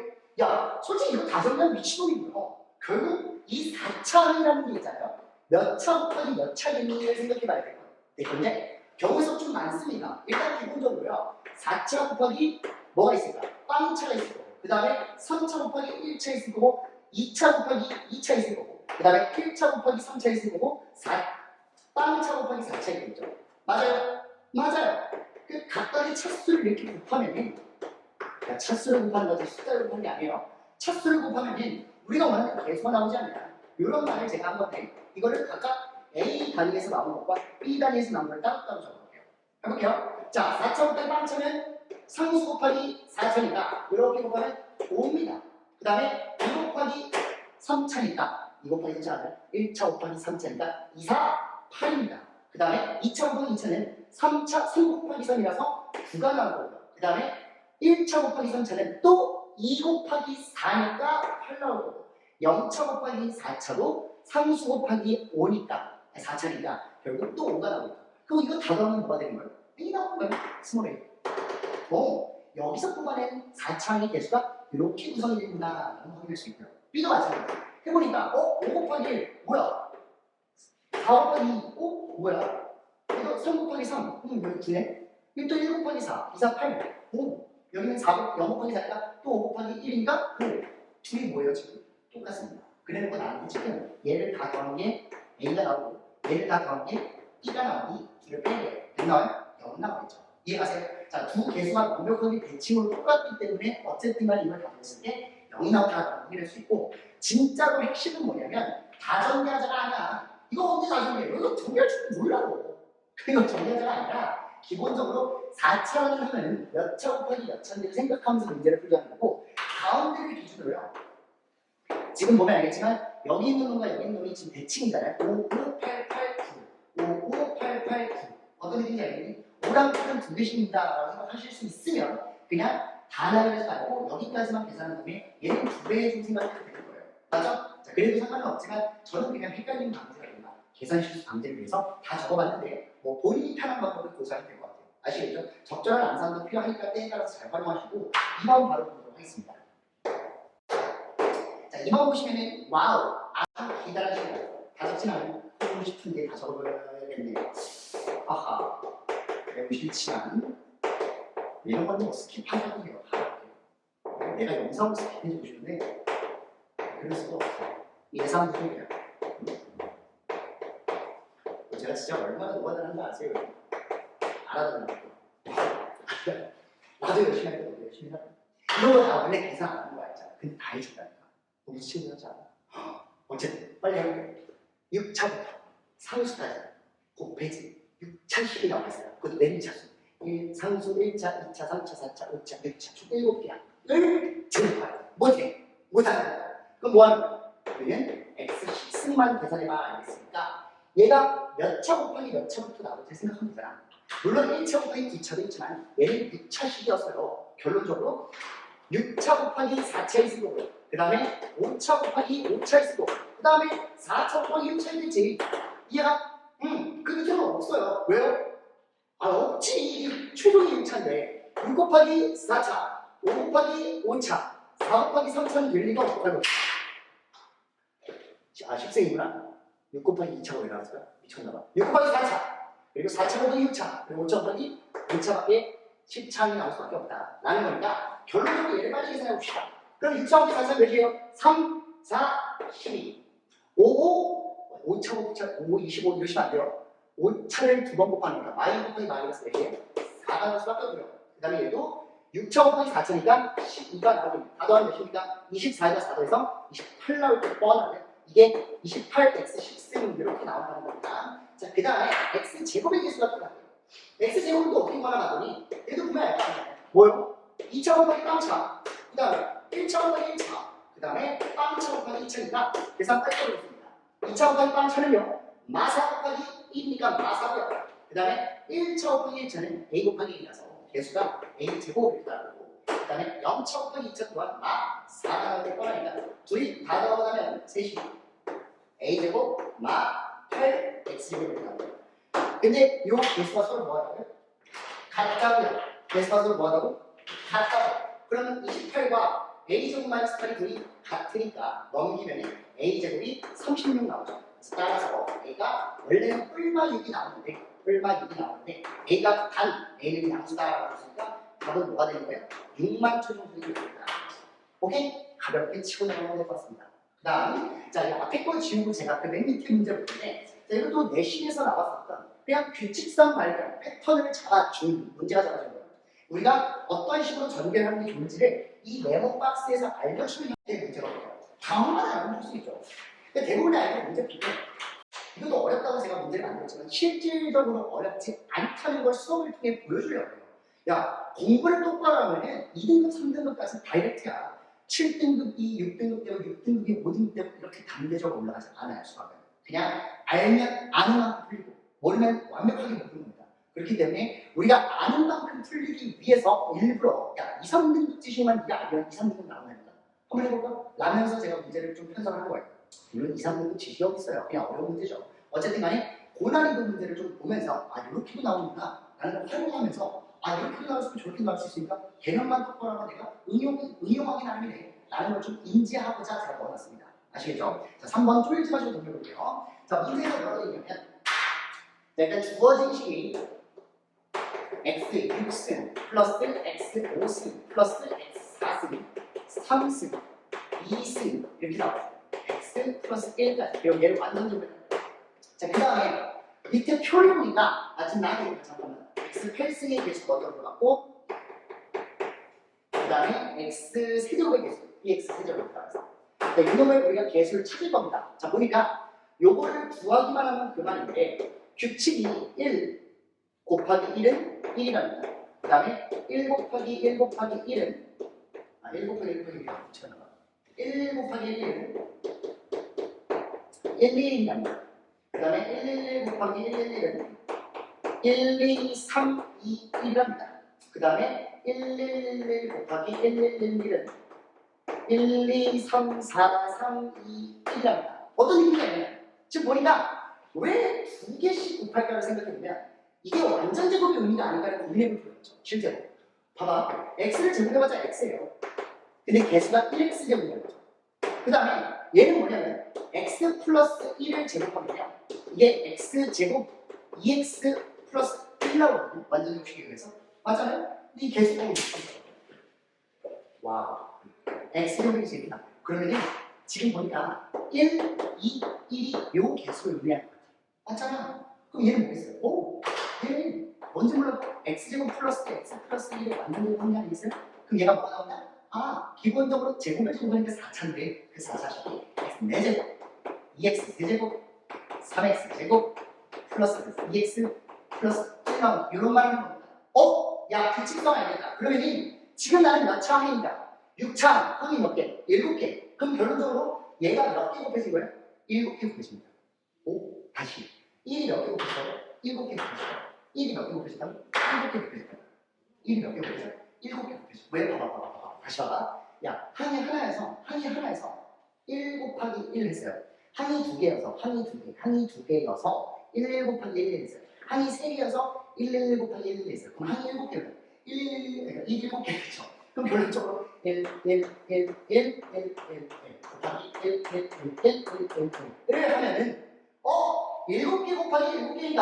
야, 솔직히 이거 다 정리하면 미친놈이고요. 결국 이 4차이라는 게 있잖아요. 몇 차 곱하기 몇 차겠니를 생각해 봐야 될 건데 경우에서 좀 많습니다. 일단 기본적으로요. 4차 곱하기 뭐가 있을까? 빵차가 있을 거고 그 다음에 3차 곱하기 1차 있을 거고 2차 곱하기 2차 있을 거고 그 다음에 1차 곱하기 3차 있을 거고 빵차 곱하기 4차 있겠죠. 맞아요? 맞아요. 그 각각의 차수를 이렇게 곱하면은 그러니까 차수를 곱하는 거지 숫자를 곱하는 게 아니에요. 차수를 곱하면은 우리가 원하는 개수가 나오지 않냐. 이런 말을 제가 한 건데 이거를 각각 A 단위에서 나온 것과 B 단위에서 나온 걸 따로따로 적어볼게요. 해볼게요. 자, 4차 곱하기 빵차는 상수 곱하기 4차니까 이렇게 곱하면 5입니다. 그 다음에 2 곱하기 3차니까 2 곱하기 3차는 1차 곱하기 3차니까 2, 4, 8입니다. 그 다음에 2차 곱하기 2차는 3 곱하기 3이라서 9가 나올 거고요. 그 다음에 1차 곱하기 3차는 또 2 곱하기 4니까 8 나올 거고 0차 곱하기 4차도 상수 곱하기 5니까 4차니까 결국 또 5가 나오고 그럼 이거 다 더하면 뭐가 되는 거예요? A 나오는 거예요. 스몰 A. 여기서 뽑아낸 4차의 개수가 이렇게 구성이 됩니다. 라고 확인할 수 있고요. B도 마찬가지예요. 해보니까 5 곱하기 1 뭐야? 4 곱하기 2 뭐야? 이거 3 곱하기 3 여기 9네? 여기 또 1 곱하기 4 2, 4, 8 여기는 0 곱하기 4니까 또 5 곱하기 1이니까 5 둘이 뭐예요 지금? 똑같습니다. 그래놓고 나한테 지금 얘를 다 더한 게 A가 나오고 얘를 다 더한 게 B가 나오니 둘을 빼게 되나요? 0 나오겠죠. 이해가세요? 자, 두 개수가 완벽하게 대칭으로 똑같기 때문에 어쨌든 간에 이걸 다 했을 때 0이 나온다고 확인할 수 있고 진짜로 핵심은 뭐냐면 다전개하자가 아니야. 이거 언제 다전개해? 이거 정리할 줄 몰라고. 이거 정리하자가 아니라 기본적으로 4차원을 하면 몇 차 곱하기 몇 차인지를 생각하면서 문제를 풀자는 거고 가운데를 기준으로요. 지금 보면 알겠지만 여기 있는 놈과 여기 있는 놈이 지금 대칭이잖아요. 55889 55889 어떤 느낌인지 알겠니? 5랑 8은 두 개씩입니다 라고 생각하실 수 있으면 그냥 단어를 해서 말고 여기까지만 계산한 다음에 얘는 두 배에 좀 생각해도 되는 거예요. 맞죠? 자, 그래도 상관은 없지만 저는 그냥 헷갈리는 방지라든가 계산 실수 방지를 위해서 다 적어봤는데 뭐 본인이 편한 방법을 교사하면 될 것 같아요. 아시겠죠? 적절한 암산도 필요하니까 때에 따라서 잘 활용하시고 2번 바로 보도록 하겠습니다. 자, 2번 보시면은 와우 아주 기다라시는 거예요. 다 적진 않으면 하고 싶은데 다 적어버려야겠네요. 아하 배우기 싫지만 이런 건뭐 스킵하라고 해요. 내가 영상을 스킵해주고 싶은데 그럴 수도 없어요. 예상 중이에요. 제가 진짜 얼마나 노가다를 하는지 아세요? 알아듣는 거. 나도 열심히 할 거고 열심히 할 거고. 이런 거 다 원래 계산 안 하는 거 알잖아. 근데 다 해준다니까. 너무 친구하지 않아? 어쨌든 빨리 해볼게요. 6차부터 상수까지 곱해지 6차 식이 나와 있어요. 그것도 내림차수. 상수 1차, 2차, 3차, 4차, 5차, 6차 총 7개야. 을 제곱하여 못해. 못하는 거야. 그럼 뭐하는 거야? 우리는 x 식승만 계산해봐 알겠습니까? 얘가 몇 차 곱하기 몇 차부터 나올지 생각하면 되잖아. 물론 1차 곱하기 2차도 있지만 얘는 6차식이었어요. 결론적으로 6차 곱하기 4차 있을 거고요. 그 다음에 5차 곱하기 5차 있을 거고 그 다음에 4차 곱하기 6차 있겠지. 이해가? 그 밑에는 없어요. 왜요? 아, 없지. 최종이 6차인데 6 곱하기 4차, 5 곱하기 5차, 4 곱하기 3차는 될 리가 없다고. 아, 10세이구나. 6 곱하기 2차가 왜 나왔을까? 미쳤나봐. 6 곱하기 4차, 그리고 4차 곱하기 6차, 그리고 5차 곱하기 5차밖에 10차이 나올 수밖에 없다. 라는 거니까 결론적으로 얘를 빨리 계산해 봅시다. 그럼 6차 곱하기 4차 몇이에요? 3, 4, 12. 5, 5차 곱하기 5, 25 이러시면 안 돼요. 5차를 두 번 곱하는 거야. 마이너스 곱하기 마이너스 4개. 4가 나올 수밖에 없고요. 그 다음에 얘도 6차 곱하기 4차니까 12가 나오겠네. 다 더하면 몇입니까? 24가 4 더해서 28 나올 때 뻔하네. 이게 28x10승 이렇게 나온다는 겁니다. 자, 그 다음에 x제곱의 개수가 똑같아요. x제곱도 어떻게 구하나 봤더니 얘도 보면 알 거 아니에요. 뭐요? 2차 곱하기 빵차, 그 다음에 1차 곱하기 1차, 그 다음에 빵차 곱하기 2차니까 계산 빨리 해보겠습니다. 2차 곱하기 빵차는요, 마사 곱하기 2니까 마사고요. 그 다음에 1차 곱하기 1차는 a 곱하기 1이라서 개수가 a제곱을 따르고, 그 다음에 0차 곱하기 2차 또한 마4가 나올 뻔하니까 둘이 다 더하면 셋이 a제곱 마 8x제곱이 나와요. 근데 이 개수가 서로 뭐하다고요? 같다고요. 개수가 서로 뭐하다고? 같다고. 그러면 28과 a제곱 마이너스 8이 둘이 같으니까 넘기면 a제곱이 36 나오죠. 그래서 따라서 a가 원래는 뿔마 6이 나오는데 a가 단 a는 양수다라고 했으니까 답은 뭐가 되는 거예요? 6만 최종수이 됩니다. 오케이? 가볍게 치고 나가면 될 것 같습니다. 그 다음, 자, 이 앞에 걸 지우고 제가 그 맨 밑에 문제 볼 텐데, 자, 이것도 내신에서 나왔었던 그냥 규칙성 발견, 패턴을 잡아준, 문제가 잡아준 거예요. 우리가 어떤 식으로 전개를 하는 게 좋은지를 이 메모 박스에서 알려주는 형태의 문제거든요. 다음마다 알려줄 수 있죠. 근데 대부분의 아이들 문제 풀때 이것도 어렵다고 제가 문제를 만들었지만 실질적으로 어렵지 않다는 걸 수업을 통해 보여주려고 해요. 야, 공부를 똑바로 하면은 2등급, 3등급까지 다이렉트야. 7등급, 6등급 되고 6등급이 5등급 되고 이렇게 단계적으로 올라가지 않아요, 수학은. 그냥 알면 아는 만큼 풀리고 모르면 완벽하게 모르는 겁니다. 그렇기 때문에 우리가 아는 만큼 풀리기 위해서 일부러 야, 2, 3등급 지식만 네가 알면 2, 3등급 나온다니까. 한번 해볼까? 라면서 제가 문제를 좀 편성을 한 거예요. 물론 2, 3등급 지식이 어디 있어요? 그냥 어려운 문제죠. 어쨌든 간에 고난이도 문제를 좀 보면서 아, 이렇게도 나오는구나 라는 걸 활용하면서 아, 이렇게도 나올 수 있고 저렇게도 나올 수 있으니까 개념만 똑바로 하면 내가 응용하기 나름이네 라는 걸 좀 인지하고자 제가 넣어놨습니다. 아시겠죠? 자, 3번 쫄지 마시고 넘겨볼게요. 자, 문제가 뭐라고 얘기하면 일단 주어진 식이 x 6승 플러스 x 5승 플러스 x 4승 3승 2승 이렇게 나와요. x 플러스 1까지. 그리고 얘를 완전 정리해요. 자, 그 다음에 밑에 표를 보니까 지금 나한테 잠깐만 x 8승의 개수가 어디로 들어갔고 그 다음에 x 세제곱의 개수 bx 세제곱이 들어가서 이놈을 우리가 개수를 찾을 겁니다. 자, 보니까 요거를 구하기만 하면 그만인데 규칙이 1 곱하기 1은 1이랍니다. 그 다음에 1 곱하기 1 곱하기 1은 1 곱하기 1 곱하기 1은 1 곱하기 1은 1, 2입니다. 그 다음에 1, 1, 1 곱하기 1, 1, 1은 1, 2, 3, 2, 1이랍니다. 그 다음에 1, 1, 1 곱하기 1, 1, 1, 1은 1, 2, 3, 4, 3, 2, 1이랍니다. 어떤 느낌이냐면 지금 보니까 왜 두 개씩 곱할까를 생각해보면 이게 완전 제곱의 의미가 아닌가를 고민해볼 필요가 있죠. 실제로 봐봐, x를 제곱해봤자 x예요. 근데 개수가 1x 제곱이라는 거죠. 그 다음에 얘는 뭐냐면 x 플러스 1을 제곱하면요 이게 x 제곱 2x 플러스 1이라고 완전 형식에 의해서 맞잖아요? 근데 이 개수가 와우, x 제곱이 제일 나. 그러면은 지금 보니까 1, 2, 1이 요 개수를 의미하는 것 같아요. 맞잖아. 그럼 얘는 뭐겠어요? 오, 얘는 뭔지 몰라도 x제곱 플러스 x 플러스 1의 완전 제곱이 아니겠어요? 그럼 얘가 뭐가 나오냐? 아, 기본적으로 제곱을 제곱하니까 4차인데 그 4차식이 x 4제곱, 2x 세제곱, 3x 제곱, 플러스 2x 플러스 1 나오는 이런 말을 하는 겁니다. 야, 규칙성 알겠다. 그러면 지금 나는 몇 차 항이다? 6차 항이 몇 개? 7개. 그럼 결론적으로 얘가 몇 개 곱해진 거예요? 7개 곱해집니다. 오, 다시 1이 몇 개 곱해져요? 7개 곱해져요. 1이 몇 개 곱해진다고? 7개 곱해져요. 1이 몇 개 곱해져요? 7개 곱해져요. 왜? 봐봐. 다시 봐봐. 야, 항이 하나에서 1 곱하기 1 했어요. 항이 두 개여서 1 곱하기 1 했어요. 항이 세 개여서 111 곱하기 111 있어요. 그럼 한 7개를 111, 7개 그죠? 그럼 결론적으로 1, 1, 1, 1, 1, 1, 1 곱하기 1, 1, 1, 1, 1, 1을 하면은 7개 곱하기 7개이다.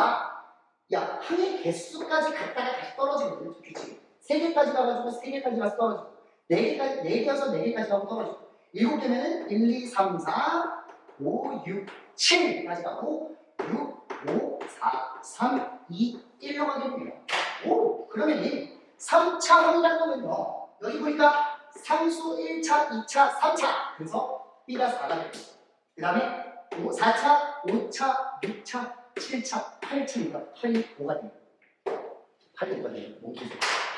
야, 항의 개수까지 갔다가 다시 떨어지거든요. 규칙. 3개까지 가가지고 3개까지 가서 떨어지고 4개까지, 4개여서 4개까지 가고 떨어지고 7개면은 1, 2, 3, 4, 5, 6, 7까지 가고 6, 5, 4, 3, 2, 1로 가겠네요. 오, 그러면 3차 확률하면요. 여기 보니까 상수 1차, 2차, 3차. 그래서 B가 4가 되고 그 다음에 4차, 5차, 6차, 7차, 8차니까 8이 5가 됩니다. 8이 5가 돼요.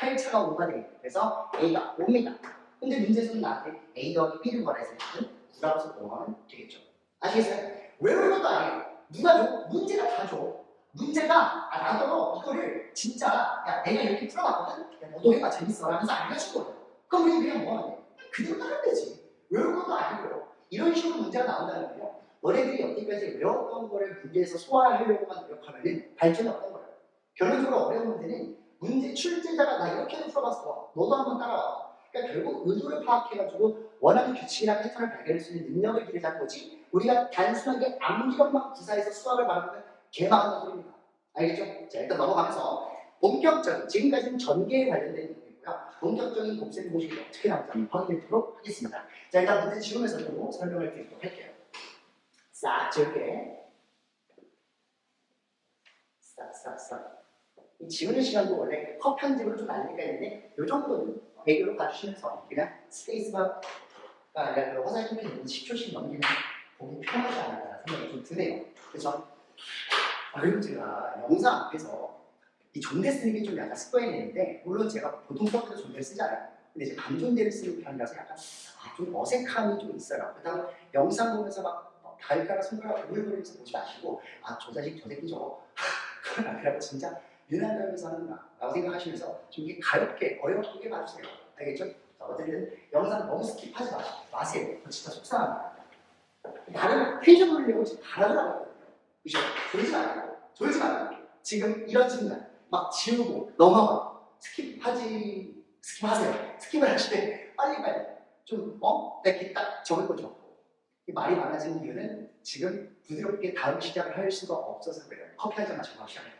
8차가 5가 돼요. 그래서 A가 5입니다. 근데 문제에서는 나한테 A 더하기 B를 구하라 했을 때는 9라고 구하면 되겠죠. 아시겠어요? 외우는 것도 아니에요. 누가 줘? 문제가 다 줘. 문제가 나더러 이거를 진짜 야 내가 이렇게 풀어봤거든? 야 너도 해봐 재밌어 라면서 알려준 거예요. 그럼 우리 그냥 뭐 하면 돼? 그대로 따르면 되지. 외울 것도 아니고요. 이런 식으로 문제가 나온다는 거예요. 너네들이 여태까지 외웠던 거를 문제에서 소화하려고만 노력하면 발전이 없는 거예요. 결론적으로 어려운 문제는 문제 출제자가 나 이렇게도 풀어봤어. 너도 한번 따라와. 그러니까 결국 의도를 파악해가지고 원하는 규칙이나 패턴을 발견할 수 있는 능력을 기르자는 거지 우리가 단순하게 암기력만 구사해서 수학을 말하면 개망하는 소리입니다. 알겠죠? 자, 일단 넘어가면서 본격적인 지금까지는 전개에 관련된 내용이고요. 본격적인 곱셈 공식이 어떻게 나오는지 확인해보도록 하겠습니다. 자, 일단 문제 지우면서 또 설명을 드리도록 할게요. 싹 지울게. 싹. 이 지우는 시간도 원래 컷 편집으로 좀 날리가 있는데 이 정도는 배교로 봐주시면서 그냥 스페이스바가 아니라 그 화살표 키는 10초씩 넘기면 보기 편하지 않을까 생각이 좀 드네요. 그렇죠? 그리고 제가 영상 앞에서 이 존대 쓰는 게 좀 약간 습관이 있는데 물론 제가 보통 수업에도 존대를 쓰잖아요. 근데 이제 반존대를 쓰는 편이라서 약간 좀 어색함이 좀 있어요. 그다음 영상 보면서 막 발가락 손가락 오글거리면서 보지 마시고 저 자식 저 새끼 저거 그건 아니라고 진짜 유난하면서 하는구나 라고 생각하시면서 좀 이게 가볍게 어렵게 봐주세요. 알겠죠? 자, 어쨌든 영상 너무 스킵하지 마세요. 진짜 속상합니다. 나름 텐션 올리려고 지금 바라를 하고 있거든요. 그죠? 졸지 말고 지금 이런 순간 막 지우고 넘어가 스킵하세요. 스킵을 하실 때 빨리 좀 이렇게 딱 적을 거죠. 말이 많아지는 이유는 지금 부드럽게 다음 시작을 할 수가 없어서 그래요. 커피 한 잔 마시고 시작해요.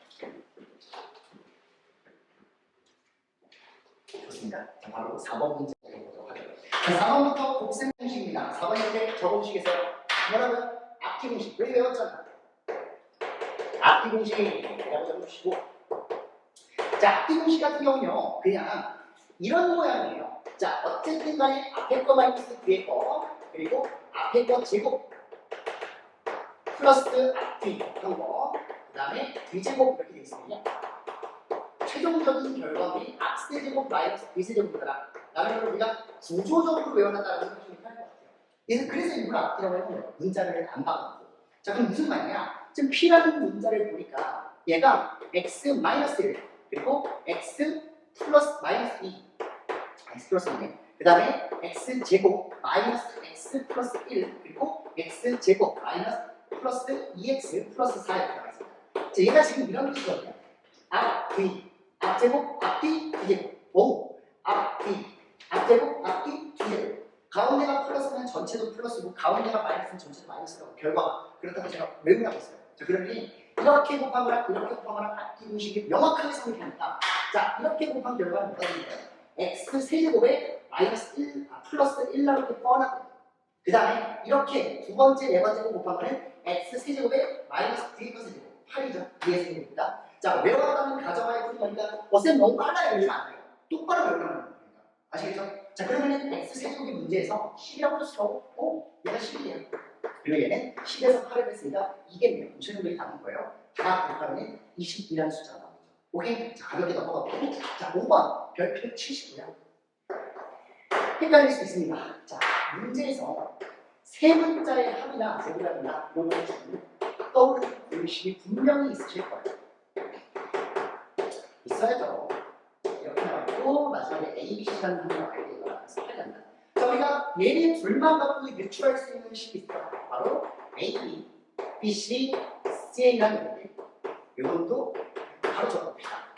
좋습니다. 자, 바로 4번 문제 보도록 하죠. 4번부터 곱셈 공식입니다. 4번인데 적어주시겠어요? 뭐라고요? 앞뒤 공식. 왜 외웠잖아. 앞뒤 공식이라고 적어주시고 자, 앞뒤 공식 같은 경우는요. 그냥 이런 모양이에요. 자, 어쨌든 간에 앞에 거 마이너스 뒤에 거 그리고 앞에 거 제곱 플러스 앞뒤 한 거 그 다음에 뒤제곱 이렇게 되어 있으면요. 최종적인 결과물이 앞세제곱 마이너스 뒤세제곱이다 라는 걸 우리가 구조적으로 외워놨다고 생각하시면 할 것 같아요. 그래서 일부러 앞뒤라고 해요. 문자를 안 바꿔놓고. 자, 그럼 무슨 말이냐? 지금 P라는 문자를 보니까 얘가 X-1 그리고 X 플러스 마이너스 2 X 플러스 2 그 다음에 X제곱 마이너스 X 플러스 1 그리고 X제곱 마이너스 플러스 2X 플러스 4 이렇게 나와 있습니다. 자, 얘가 지금 이런 뜻이거든요. 앞뒤 앞제곱 앞뒤 뒤제곱 오 앞뒤 앞제곱 앞뒤 뒤제곱 가운데가 플러스면 전체도 플러스고 가운데가 마이너스면 전체도 마이너스라고 결과가 그렇다고 제가 외우라고 했어요. 자, 그러니 이렇게 곱한 거랑 이렇게 곱한 거랑 앞뒤 공식이 명확하게 성립합니다. 자, 이렇게 곱한 결과는 뭐가 됩니까? x 세제곱에 마이너스 1 플러스 1라고 이렇게 뻔하고 그 다음에 이렇게 두 번째 네 번째 곱한 거는 x 세제곱에 마이너스 뒤에 거 세제곱 8이죠. 뒤에 세제곱입니다. 자, 외워가는 가정하에 푸는 거니까 쌤 너무 빨라요. 이러면 안 돼요. 똑바로 외우라는 겁니다. 아시겠죠? 자, 그러면 X세제곱의 문제에서 10이라고 줬어. 얘가 10이에요. 그리고 얘는 10에서 8을 뺐으니까 이겠네요. 최종적인 답인 거예요. 다 곱하면 22라는 숫자가 나오죠. 오케이? 자, 가볍게 넘어가고. 자, 5번. 별표 70이야. 헷갈릴 수 있습니다. 자, 문제에서 세 문자의 합이나 제곱이라든가 이런 거를 주면 떠오르는 공식이 분명히 있으실 거예요. 있어야죠. 이렇게 나왔고 마지막에 A, B, C라는 한번 나와야 되거나 스타일한다. 자, 우리가 얘네 둘만 갖고 유추할 수 있는 식이 있어요. 바로 A, B, C, C라는 건데 이것도 바로 적어봅시다.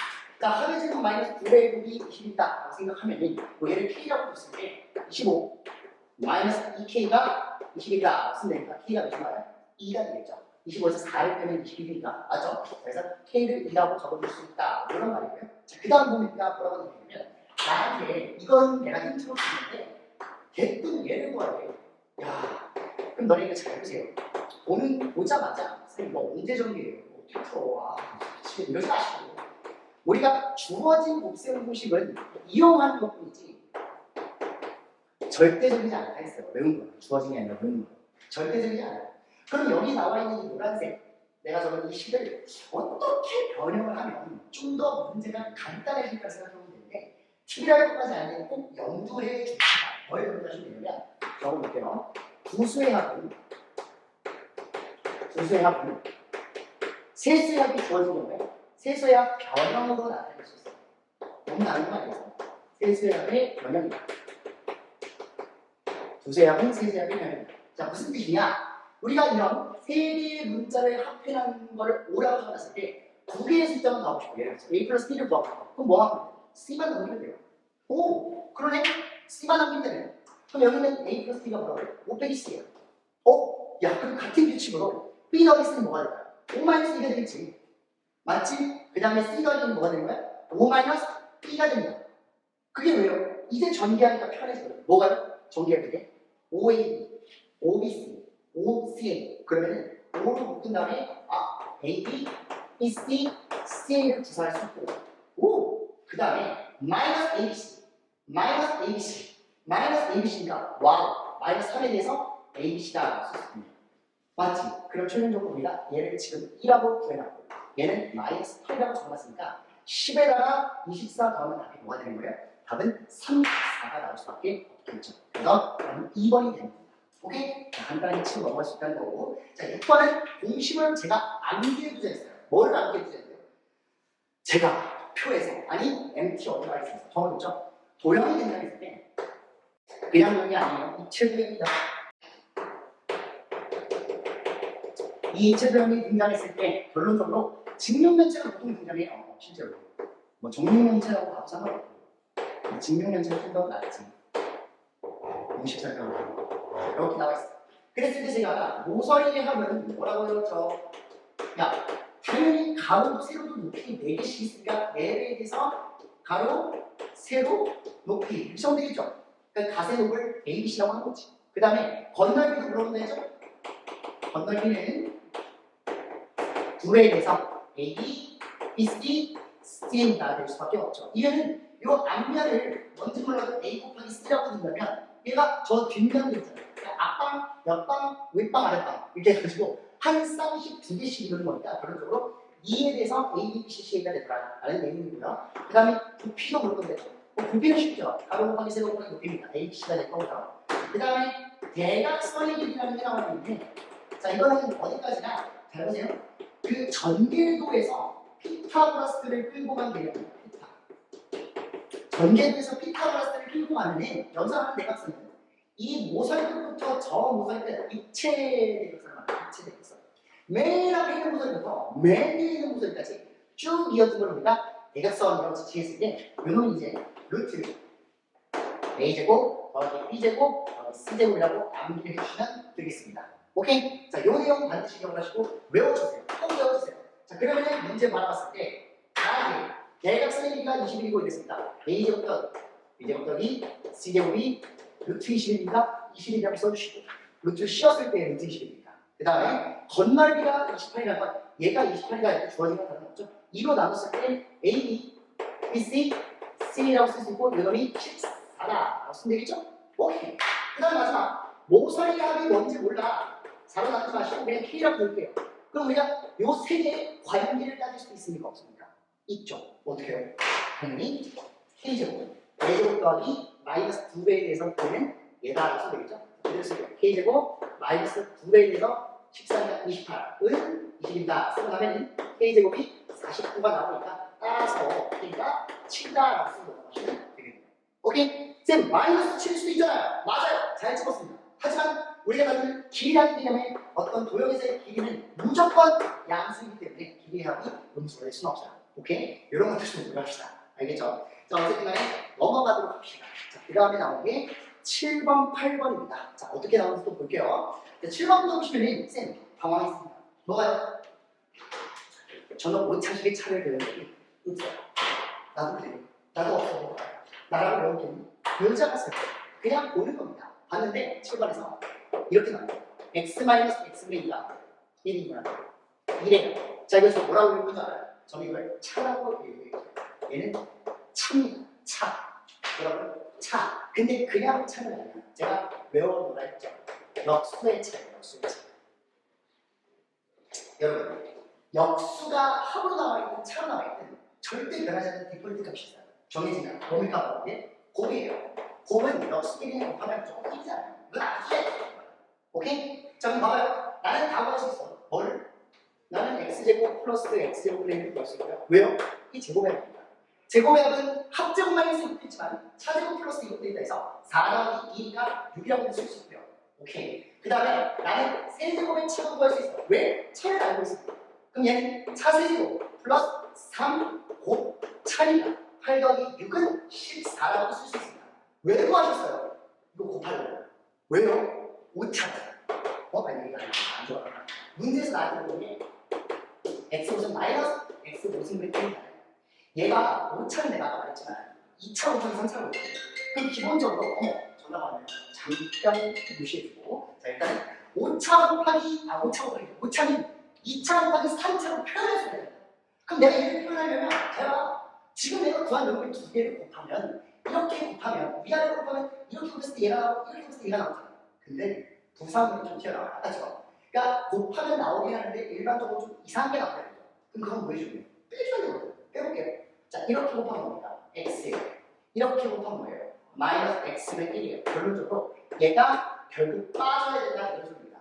자, 합의 제곱 마이너스 9배의 곱이 20이다 생각하면 뭐 얘를 K라고 줬을 때 25 마이너스 2K가 20이다 쓰면 되니까 K가 몇인가요? 2가 되겠죠. 25에서 4를 빼면 21이니까 맞죠? 그래서 K를 2라고 적어줄 수 있다 이런 말이고요. 자, 그 다음 보니까 뭐라고 되냐면 나한테 이건 내가 힌트로 주는데 대뜸 얘를 구하래. 야, 그럼 너네 이거 잘 보세요. 보자마자 선생님 이거 언제 정리해요? 어떻게 풀어? 지금 이러지 마시고 우리가 주어진 곱셈 공식은 이용하는 것뿐이지 절대적이지 않다 했어요. 외운 거. 주어진 게 아니라 외운 거. 절대적이지 않아요. 그럼 여기 나와 있는 이 노란색 내가 적은 이 식을 어떻게 변형을 하면 좀 더 문제가 간단해질까 생각해보면 되는데 T랄 것까지 아니면 꼭 염두해 줍시다. 뭘 염두하시면 되냐면 적어볼게요. 부수의 합은 세수의 합이 주어진 경우에 세수의 합 변형으로 나타낼 수 있어요. 너무 나는 말이에요. 세수의 합의 변형이다. 부수의 합은 세수의 합의 변형이다. 자, 무슨 뜻이냐? 우리가 이런 세 개의 문자를 합해놓은 거를 O라고 적어놨을 때 두 개의 숫자만 나오고 싶어요. 예를 들어서 A 플러스 B를 구하고 그럼 뭐 하면 돼요? C만 넘기면 돼요. 오, 그러네? C만 넘기면 되네. 그럼 여기는 A 플러스 B가 뭐라고 해요? 5 빼기 C예요. 야, 그럼 같은 규칙으로 B 더하기 C는 뭐가 될까요? 5 마이너스 2가 되겠지. 맞지? 그 다음에 C 더하기는 뭐가 되는 거야? 5 마이너스 B가 됩니다. 그게 왜요? 이제 전개하니까 편해져요. 뭐가요? 전개할 때 5AB, 5BC, 5CA 그러면은 5로 묶은 다음에 AB, BC, CA를 구사할 수 있고 그 다음에 마이너스 ABC, 마이너스 ABC니까 와우, 마이너스 3에 대해서 ABC다 쓸 수 있습니다. 맞지? 그럼 최종적으로 우리가 얘를 지금 1하고 구해놨고 얘는 마이너스 8이라고 적어놨으니까 10에다가 24 더하면 답이 뭐가 되는 거예요? 답은 34가 나올 수밖에 없겠죠. 그래서 2번이 됩니다. 오케이? 자, 간단하게 치고 넘어갈 수 있다는 거고. 자, 6번은 공식을 제가 암기해 두자했어요. 뭐를 암기해 두자했어요? 제가 표에서, 아니, MT 어드바이스에서 적어줬죠? 도형이 등장했을 때, 그냥 도형이 아니에요. 이체 도형이다. 이 이체 도형이 등장했을 때, 결론적으로 증명면체가 보통 등장해요. 실제로. 뭐, 정육면체라고 봐도 상관없고, 증명면체가 좀 더 낫지. 공식 설명으로. 이렇게 나와 있어요. 그랬을 때 제가 모서리의 합은 뭐라고 그러죠? 야, 당연히 가로도 세로도 높이 4개씩 있으니까 4배에 대해서 가로, 세로, 높이 이렇게 적으면 되겠죠? 그러니까 가세높을 ABC라고 하는 거지. 그 다음에 건널비도 물어보면 되죠? 건널비는 9배에 대해서 AB, BC, CN가 될 수밖에 없죠. 이거는 이 앞면을 먼저 몰라도 A 곱하기 C라고 준다면 얘가 저 뒷면도 있잖아요. 앞방, 옆방, 윗방, 아랫방 이렇게 해가지고 한 쌍씩 2개씩 이루는 거니까 결론적으로 2에 대해서 A, B, C, C가 되더라라는 내용이고요. 그 다음에 부피도 물을 건데 부피는 쉽죠. 가로 곱하기 세로 곱하기 높이입니다. A, B, C가 될 거고요. 그 다음에 대각선의 길이라는 게 나와 있는데 자, 이거는 어디까지나 잘 보세요. 그 전개도에서 피타고라스를 끌고 간 개념입니다. 전개도에서 피타고라스를 끌고 가는 여기서 하는 대각선은 이 모서리부터 저 모서리까지 입체 대각선을 말해요. 입체 대각선. 맨 앞에 있는 모서리부터 맨 뒤에 있는 모서리까지 쭉 이어진 걸 우리가 대각선이라고 지칭했을 때 이놈은 이제 루트 A제곱 더하기 B제곱 더하기 C제곱이라고 암기를 해주시면 되겠습니다. 오케이? 자, 요 내용 반드시 기억하시고 외워주세요. 꼭 외워주세요. 자, 그러면 문제 바라봤을 때 대각선의 길이가 21이고 이랬습니다. A제곱 더하기 B제곱 더하기 C제곱이 루트 21이니까 21이라고 써주시고 루트 씌웠을 때 루트 21이니까 그 다음에 건널비가 28이라는 건 얘가 28이가 주어진 건 다름없죠. 2로 나눴을 때 A, B, C, C라고 쓸 수 있고 이놈이 14라고 쓰면 되겠죠? 오케이. 그 다음 마지막 모서리 합이 뭔지 몰라 4로 나누지 마시고 그냥 K라고 볼게요. 그럼 우리가 요 세 개의 관계를 따질 수 있습니까? 없습니까? 있죠. 어떻게 해요? 당연히 K제곱 A제곱 더하기 마이너스 2배에 대해서 보면 얘다라고 쓰면 되겠죠? 그래서 K제곱 마이너스 2배에 대해서 14가 28은 20이다 쓰고 나면 K제곱이 49가 나오니까 따라서 K가 7다라고 쓰고 하시면 되겠네요. 오케이? 쌤 마이너스 7일 수도 있잖아요. 맞아요. 잘 찍었습니다. 하지만 우리가 만든 길이라는 개념의 어떤 도형에서의 길이는 무조건 양수이기 때문에 길이의 합이 음수가 될 수는 없어요. 오케이? 이런 것들 좀 공부합시다. 알겠죠? 자, 어쨌든 간에 넘어가도록 합시다. 자, 그 다음에 나온 게 7번, 8번입니다. 자, 어떻게 나오는지 또 볼게요. 자, 7번부터 보시면 쌤, 당황했습니다. 뭐가요? 저는 오차식의 차를 배운 적이 없어요. 나도 그래요. 나도 없어. 나라고 배웠겠니? 배우지 않았어요. 그냥 보는 겁니다. 봤는데 7번에서 이렇게 나와요. x-x분의 2가 1이구나. 이래요. 자, 이것을 뭐라고 읽는 줄 알아요? 저는 이걸 차라고 얘기해요. 얘는 차입니다. 차. 뭐라고요? 차. 근데 그냥 차는 아니야. 제가 외워놓으라 했죠. 역수의 차예요. 역수의 차. 여러분, 역수가 합으로 나와있든 차로 나와있든 절대 변하지 않는 디폴트 값이 있어요. 정해지면 곱일까 보게 곱이에요. 곱은 역수끼리 곱하면 무조건 1이잖아요. 이건 아셔야 돼요. 오케이? 자, 그럼 봐봐요. 나는 다 구할 수 있어. 뭘? 나는 x제곱 플러스 x제곱을 이렇게 구할 수 있고요. 왜요? 이 제곱의 합입니다. 제곱의 합은 합제곱 마이너스 6도 있지만 차제곱 플러스 이것도 있다 해서 4 더하기 2가 6이라고 쓸 수 있고요. 오케이. 그 다음에 나는 세제곱의 차도 구할 수 있어. 왜? 차를 알고 있습니다. 그럼 얘는 차 세제곱 플러스 3 곱 차니까 8 더하기 6은 14라고 쓸 수 있습니다. 왜 구하셨어요? 이거 곱하려고. 왜요? 5차잖아. 빨리 얘기가 안 좋아. 문제에서 나한테 보는 게 x5은 마이너스 x5승분의 1이잖아요. 얘가 5차는 내가 아까 말했지만 2차, 5차, 3차로 그럼 기본적으로 전화 받으면 잠깐 무시해주고 자 일단 5차 곱하기 5차는 2차 곱하기 3차로 표현해줘야 돼요. 그럼 내가 이렇게 표현하려면 제가 지금 내가 구한 놈을 두 개를 곱하면 이렇게 곱하면 위아래로 곱하면 이렇게 곱했을 때 얘가 나오고 이렇게 곱했을 때 얘가 나오잖아요. 근데 부산으로 좀 튀어나와요. 아까처럼. 그러니까 곱하면 나오긴 하는데 일반적으로 좀 이상한 게 나와요. 그럼 그건 뭐 해줘야 돼요? 빼줘야 되거든요. 빼볼게요. 자, 이렇게 곱하면 뭡니까? x예요. 이렇게 곱하면 뭐예요? 마이너스 x는 1이에요. 결론적으로 얘가 결국 빠져야 된다는 이런 소리입니다.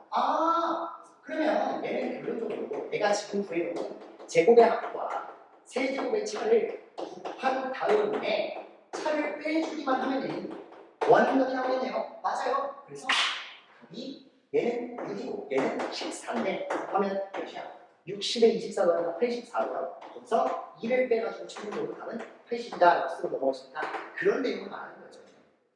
그러면 얘는 결론적으로 내가 지금 구해놓은 제곱의 합과 세제곱의 차를 곱한 다음에 차를 빼주기만 하면 원형이 나오겠네요. 맞아요. 그래서 답이 얘는 6이고 얘는 14인데 하면 몇이야? 60에 24 더하면 84고요. 거기서 2를 빼가지고 최종적으로 답은 80이다 쓰고 넘어갈 수 있다. 그런 내용을 말하는 거죠.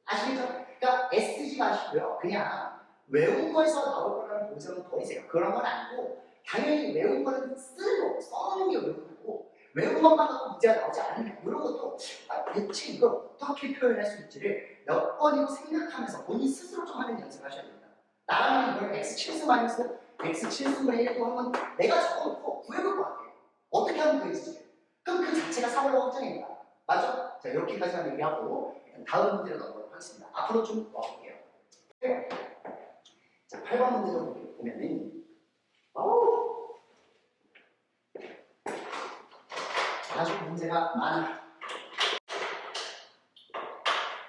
아시겠죠? 그러니까 애쓰지 마시고요. 그냥 외운 거에서 나올 거라는 보장은 버리세요. 그런 건 아니고 당연히 외운 거는 쓰고 써놓는 게 외우는 거고 외운 것만 갖고 문제가 나오지 않는 이런 것도 대체 이걸 어떻게 표현할 수 있지를 몇 번이고 생각하면서 본인 스스로 좀 하는 연습을 하셔야 됩니다. 나라면 이걸 x7승 마이너스 x7승분의 1도 한번 내가 적어놓고 구해볼 것 같아요. 어떻게 하면 구해지지? 그럼 그 자체가 사고라고 확정입니다. 맞죠? 자, 이렇게까지만 얘기하고 일단 다음 문제로 넘어가도록 하겠습니다. 앞으로 좀 와볼게요. 자, 8번 문제로 보면은 아주 문제가 많아.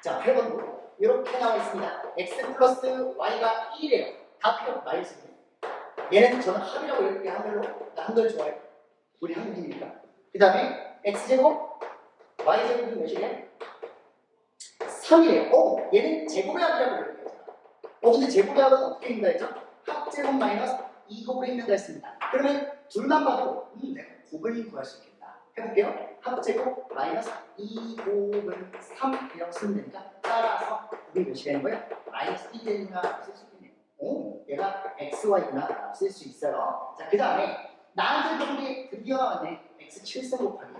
자, 8번도 이렇게 나와 있습니다. x 플러스 y가 1이래요. 다 필요 말했습니다. 얘는 저는 합이라고 이렇게 한글로 한글 좋아해요. 우리 한국인이니까. 그 다음에 x제곱 y제곱은 몇이래요? 3이래요. 얘는 제곱의 합이라고 이렇게 했잖아. 근데 제곱의 합은 어떻게 읽는다 했죠? 합제곱 마이너스 2곱을 읽는다 했습니다. 그러면 둘만 봐도 내가 곱을 구할 수 있겠다. 해볼게요. 합제곱 마이너스 2곱은 3이라고 쓰면 되니까 따라서 곱이 몇이 되는 거예요? 마이너스 1이 되는가 쓸 수 있겠네요. 얘가 xy구나 쓸 수 있어요. 자, 그 다음에 나한테 그런 게 드디어 나왔네. x7승 곱하기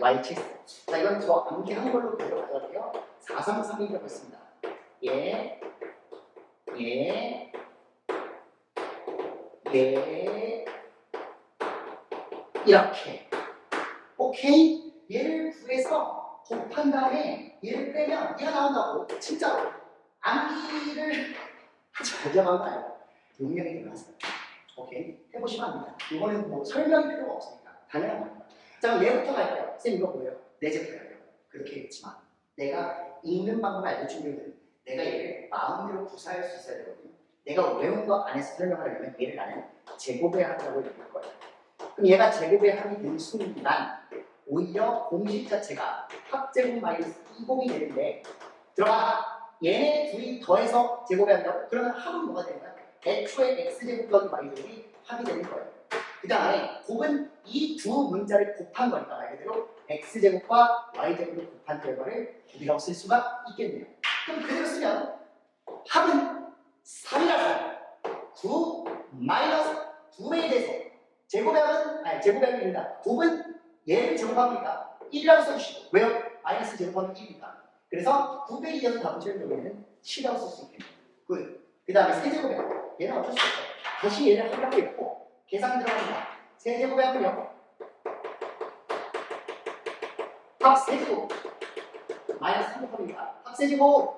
y7승. 자, 이건 저 암기한 걸로 그대로 가져갈게요. 433이라고 했습니다. 이렇게. 오케이? 얘를 구해서 곱한 다음에 얘를 빼면 얘가 나온다고. 진짜로. 암기를 잘정한 거 아니에요. 용량이 들어갔어요. 오케이? 해보시면 합니다. 이거는 뭐 설명이 필요가 없으니까. 당연한 겁니다. 자, 그럼 얘부터 갈까요? 쌤, 이거 뭐예요? 내제부터 갈게요. 그렇게 했지만 내가 읽는 방법을 알려주면 내가 얘를 마음대로 구사할 수 있어야 되거든요. 내가 외운 거 안에서 설명하려면 얘를 나는 제곱의 합이라고 읽을 거예요. 그럼 얘가 제곱의 합이 되는 순간 오히려 공식 자체가 합제곱 마이너스 2곱이 되는데 들어가. 얘네 둘이 더해서 제곱이 한다고? 그러면 합은 뭐가 되는 거야? 애초에 x제곱 더하기 y제곱이 합이 되는 거예요. 그 다음에 곱은 이 두 문자를 곱한 거니까 말 그대로 x제곱과 y제곱을 곱한 결과를 곱이라고 쓸 수가 있겠네요. 그럼 그대로 쓰면 합은 3이라서 9 마이너스 2배에 대해서 제곱의 합은 아니 제곱의 합이 아니라 곱은 얘를 제곱합니까? 1이라고 써주시고 왜요? 마이너스 제곱하면 1이니까 그래서 9배 이어서 답을 채울 경우에는 7이라고 쓸 수 있겠네요. 그 다음에 세제곱의 합 얘는 어쩔 수 없어요. 다시 얘를 하려고 했고 계산 들어갑니다. 세제곱의 합은요 합 세제곱 마이너스 3곱합니다. 합 세제곱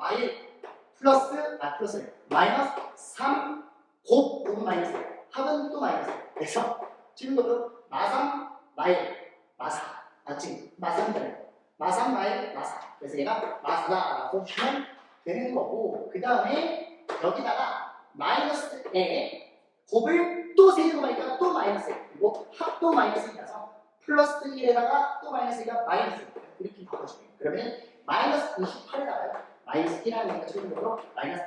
플러스 마이너스 3 곱 곱은 마이너스 합은 또 마이너스 그래서 지금부터 마삼 마일 마사 맞지? 마삼이잖아요. 마삼 마일 마사 그래서 얘가 마사다라고 주면 되는 거고 그 다음에 여기다가 마이너스에 곱을 또 세제곱하니까 또 마이너스 그리고 합도 마이너스이라서 플러스 1에다가 또 마이너스 1가 마이너스 이렇게 바꿔주면 그러면 마이너스 28에다가 마이너스 1하는 거니까 최종적으로 마이너스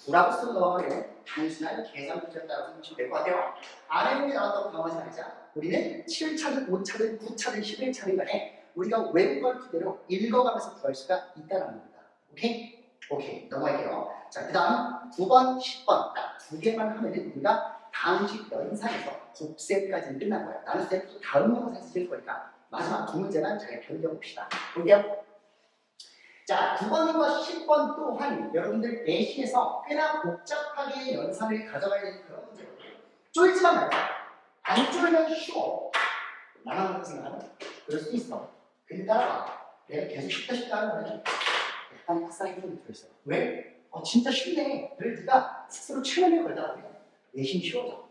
29라고 쓰고 넘어가면 단순한 계산 문제였다고 생각하시면 될 것 같아요. 안에 보기 나왔다고 당황하지 말자. 우리는 7차든 5차든 9차든 11차든 간에 우리가 외운 걸 그대로 읽어가면서 구할 수가 있다는 겁니다. 오케이? 오케이. 넘어갈게요. 자, 그 다음 9번, 10번 딱 두 개만 하면은 우리가 다음식 연산에서 곱셈까지는 끝난 거예요. 나눗셈 또 다음 영상에서 쓸 거니까 마지막 두 문제만 잘 견뎌봅시다. 볼게요. 자, 9번과 10번 또한 여러분들 내신에서 꽤나 복잡하게 연산을 가져가야 되는 그런 문제거든요. 쫄지만 말자. 안 쫄면 쉬워. 나만 그렇게 생각하면 그럴 수 있어. 근데 따라와. 내가 계속 쉽다 하는 거는 약간 학사의 힘이 들어있어요. 왜? 진짜 쉽네. 늘 네가 스스로 최면을 걸다 보면 내신이 쉬워져.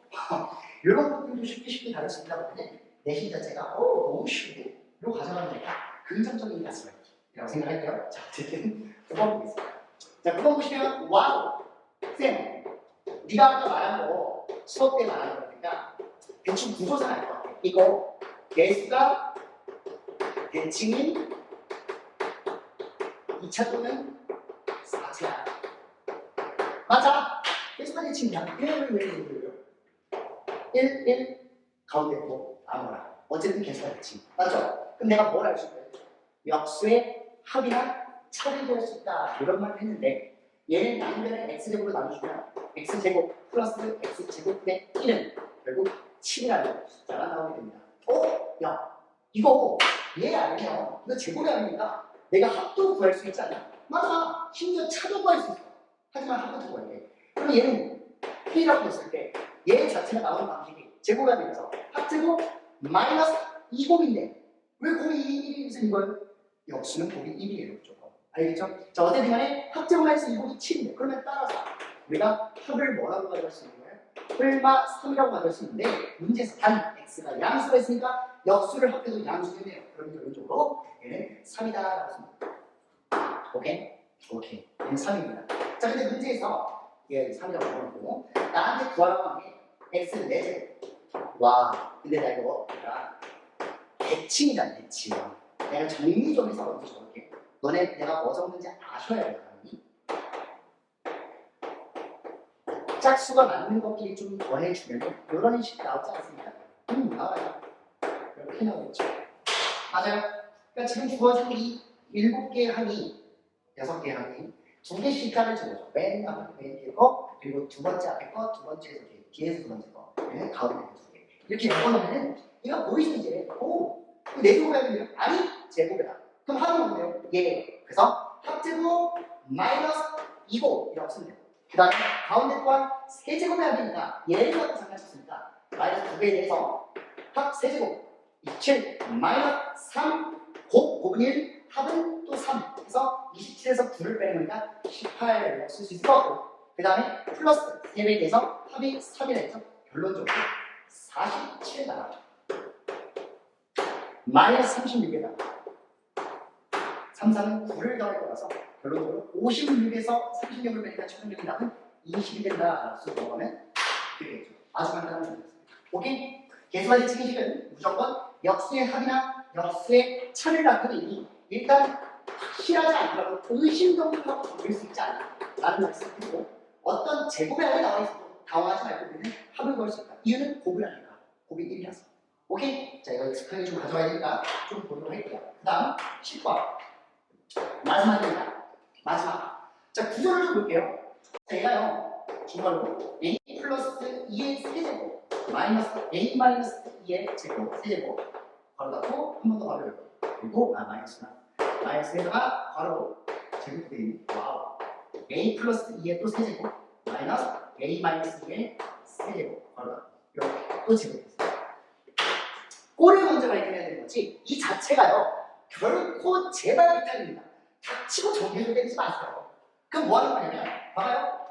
이런 것들도 쉽게 다룰 수 있다 보면 내신 자체가 너무 쉬운데 이거 가져가면 되니까 긍정적인 가스라이팅이라고 생각할게요. 자, 어쨌든 9번 보겠습니다. 자, 9번 보시면 와우! 쌤! 네가 아까 말한 거 수업 때 말한 거니까 대충 구조선 알 것 같아. 이거 개수가 대칭인 2차 또는 4차야. 맞아! 개수가 대칭이야. 왜 1 가운데 뭐 아무거나 어쨌든 개수가 대칭. 맞죠? 그럼 내가 뭘 알 수 있어요? 역수의 합이나 차를 구할 수 있다. 이런 말을 했는데 얘는 양변을 x제곱으로 나눠주면 x제곱 플러스 x제곱분의 1은 결국 7이라는 숫자가 나오게 됩니다. 야, 이거 얘 알면 이거 제곱이 아니니까 내가 합도 구할 수 있지 않냐? 맞아. 심지어 차도 구할 수 있어. 하지만 합도 구할 때. 그럼 얘는 P라고 했을 때 얘 자체가 나오는 방식이 제곱이 아니라서 합제곱 마이너스 2곱인데 왜 곱이 1이 있는 거예요? 역수는 곱이 1이에요. 무조건. 알겠죠? 자, 어쨌든 간에 합제곱 마이너스 2곱이 7인데 그러면 따라서 우리가 합을 뭐라고 가져갈 수 있는 거예요? 얼마 3이라고 가져갈 수 있는데 문제에서 단 x가 양수가 있으니까 역수를 합해도 양수겠네요. 그러면 결론적으로 얘는 3이다라고 씁니다. 오케이? 오케이. 얘는 3입니다. 자, 근데 문제에서 얘 3이라고 적어놓고 나한테 구하라고 한 게 x는 4제곱. 와, 근데 나 이거 대칭이잖아, 대칭. 내가 정리 좀 해서 먼저 적을게. 너네 내가 뭐 적는지 아셔야 돼. 짝수가 맞는 것끼리 좀 더해주면 이런 식이 나오지 않습니까? 나와요. 이렇게 나오겠죠. 맞아요. 그러니까 지금 주어진 이 7개의 항이 6개의 항이 2개씩 짝을 적어줘. 맨 앞에 맨 뒤에 거 그리고 두 번째 앞에 거, 두 번째에서 뒤에서 두 번째 거 가운데 2개 이렇게 엮어놓으면 얘가 보이죠 이제. 내 제곱이면 아니 제곱이다. 그럼 합은 뭔데요? 예. 그래서 합제곱 마이너스 2곱이라고 쓰면 돼요. 그 다음에 가운데 또한 세제곱의 합이니까 얘를 갖고 장난쳤으니까 마이너스 2배에 대해서 합 세제곱 27 마이너스 3 곱은 1 합은 또 3 그래서 27에서 9를 빼는 거니까 18이라고 쓸 수 있을 것 같고 그 다음에 플러스 3배에 대해서 합이 3이라 해서 결론적으로 47에 나가 마이너스 36에다 3, 4는 9를 더할 거라서 결론적으로 56에서 36을 빼니까 최종적인 답은 20이 된다. 라고 넘어가면 그게 되죠. 아주 간단한 문제였습니다. 오케이? 개수와 대칭의 식은 무조건 역수의 합이나 역수의 차를 나타내니 일단 확실하지 않더라도 의심 정도는 하고 적을 수 있지 않나 라는 말씀을 드리고 어떤 제곱의 합이 나와 있어도 당황하지 말고 우리는 합을 구할 수 있다. 이유는 곱을 하니까. 곱이 1이라서. 오케이? 자, 이거 익숙하게 좀 가져와야 되니까 좀 보도록 할게요. 그 다음 10번. 마지막입니다. 마지막. 자, 구조를 좀 볼게요. 자, 얘가요. 중괄호 a 플러스 2의 세제곱 마이너스 a 마이너스 2의 제곱 세제곱 바로 닫고 한 번 더 바로 열고 그리고 마이너스에다가 바로 제곱되기 와우 a 플러스 2의 또 세제곱 마이너스 a 마이너스 2의 세제곱 바로 닫고 이렇게 또 제곱됐어요. 꼴을 먼저 발견해야 되는 거지 이 자체가요 결코 제발 비탈입니다. 닥치고 정리를 내리지 마세요. 그럼 뭐 하는 거냐면 봐봐요.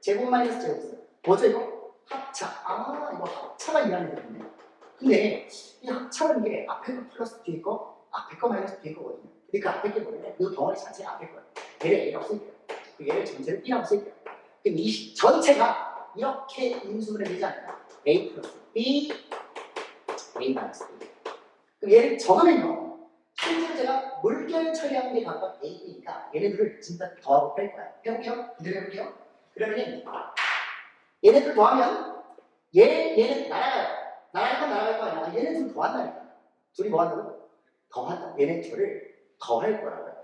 제곱 마이너스 제곱 있어요. 뭐죠 이거? 합차. 아 이거 합차가 일하는 거거든요. 근데 이 합차라는 게 앞에 거 플러스 뒤에 거 앞에 거 마이너스 뒤에 거거든요. 근데 그 앞에 게 뭐예요? 이 덩어리 자체가 앞에 거예요. 얘를 A라고 쓸게요. 그 얘를 전체를 B라고 쓸게요. 그럼 이 전체가 이렇게 인수분해 되지 않을까? A 플러스 B A 마이너스 B. 그럼 얘를 적으면요. 실제로 제가 물결 처리하는 게 각각 A니까 얘네들을 진짜 더하고 뺄 거야. 해볼게요. 그대로 해볼게요. 그러면 얘네들 더하면 얘는 날아가요. 날아갈 건 날아갈 거 아니야. 얘네 둘 더한다니까. 둘이 뭐 한다고? 더한다. 얘네 둘을 더할 거라고요.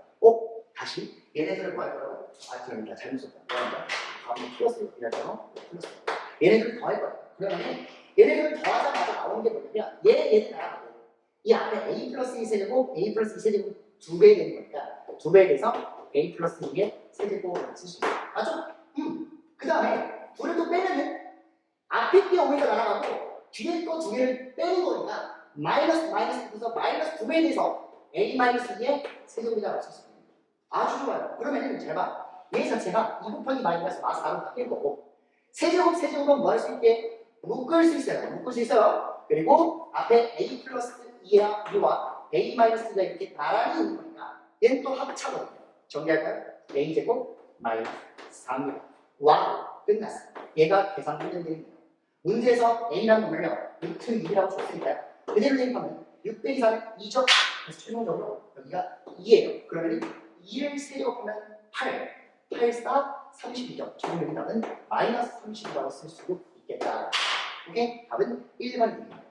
다시 얘네들을 뭐 할 거라고? 죄송합니다. 잘못 썼다. 뭐한다? 다음에 플러스 이라고 플러스. 얘네들을 더할 거야. 그러면 얘네들을 더하자마자 나오는 게 뭐냐면 얘는 날아가고 이 앞에 a 플러스 2 세제곱, a 플러스 2 세제곱 2배 되는 거니까 2배에 대해서 a 플러스 2의 세제곱을 쓸 수 있어요. 맞죠? 그 다음에 둘을 또 빼면은 앞에 게 오히려 날아가고 뒤에 거 두 개를 빼는 거니까 마이너스 붙어서 마이너스 2배에 대해서 a 마이너스 2의 세제곱이라고 쓸 수 있어요. 아주 좋아요. 그러면은 잘 봐. 얘 자체가 2 곱하기 마이너스 마스 4로 바뀔 거고 세제곱은 뭐 할 수 있게? 묶을 수 있어요. 그리고 앞에 a 플러스 2와 a 마이너스 2가 이렇게 나란히 있는 거니까 얘는 또 합차거든요. 정리할까요? a제곱 마이너스 3이 와 끝났어. 얘가 계산 문제인데요. 문제에서 a라는 놈을요 루트 2라고 줬으니까요. 그대로 대입하면 6 빼기 4는 2죠. 그래서 최종적으로 여기가 2예요. 그러면 2를 세제곱하면 8 4, 32죠. 최종적인 답은 마이너스 30이라고 쓸 수도 있겠다. 오케이? 답은 1번입니다.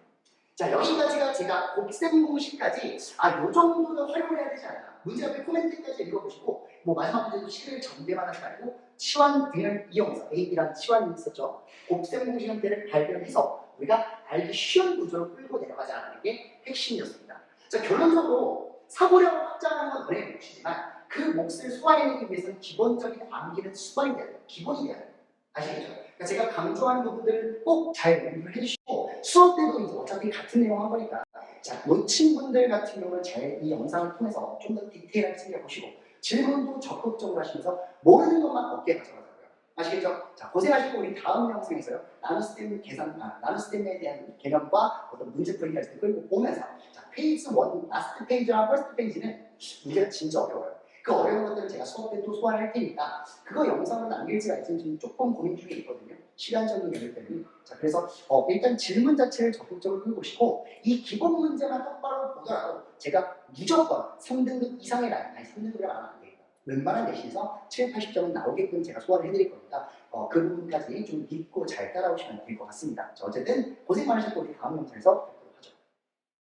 자, 여기까지가 제가 곱셈 공식까지 요 정도는 활용을 해야 되지 않나. 문제 앞에 코멘트까지 읽어보시고 뭐 마지막 문제도 실을 정대만 하지 말고 치환 등을 이용해서 AB라는 치환이 있었죠. 곱셈 공식 형태를 발견해서 우리가 알기 쉬운 구조로 끌고 내려가자는 게 핵심이었습니다. 자, 결론적으로 사고력을 확장하는 건 어려운 몫이지만 그 몫을 소화해내기 위해서는 기본적인 암기는 수반이 돼야 돼요. 기본이 돼야 돼요. 아시겠죠? 그러니까 제가 강조하는 부분들을 꼭 잘 연구를 해주시고 수업 때도 이제 어차피 같은 내용 한 거니까 자, 놓친 분들 같은 경우는 잘 이 영상을 통해서 좀 더 디테일하게 챙겨보시고 질문도 적극적으로 하시면서 모르는 것만 어깨에 가져가자고요. 아시겠죠? 자, 고생하시고 우리 다음 영상에서요. 나눗셈에 대한 개념과 어떤 문제풀이를 할 때 끌고 보면서 자, 페이지 1, 라스트 페이지와 퍼스트 페이지는 문제가 진짜 어려워요. 그 어려운 것들을 제가 수업 때 또 소화를 할 테니까 그거 영상으로 남길지 말지 지금 조금 고민 중에 있거든요. 시간적인 여유 때문에. 자, 그래서 일단 질문 자체를 적극적으로 해보시고 이 기본 문제만 똑바로 보더라도 제가 무조건 3등급 이상의 라인, 아니 3등급이라고 하면 안 되겠다. 웬만한 내신에서 7, 80점은 나오게끔 제가 소화를 해드릴 거니까 그 부분까지 좀 믿고 잘 따라오시면 될 것 같습니다. 자, 어쨌든 고생 많으셨고 우리 다음 영상에서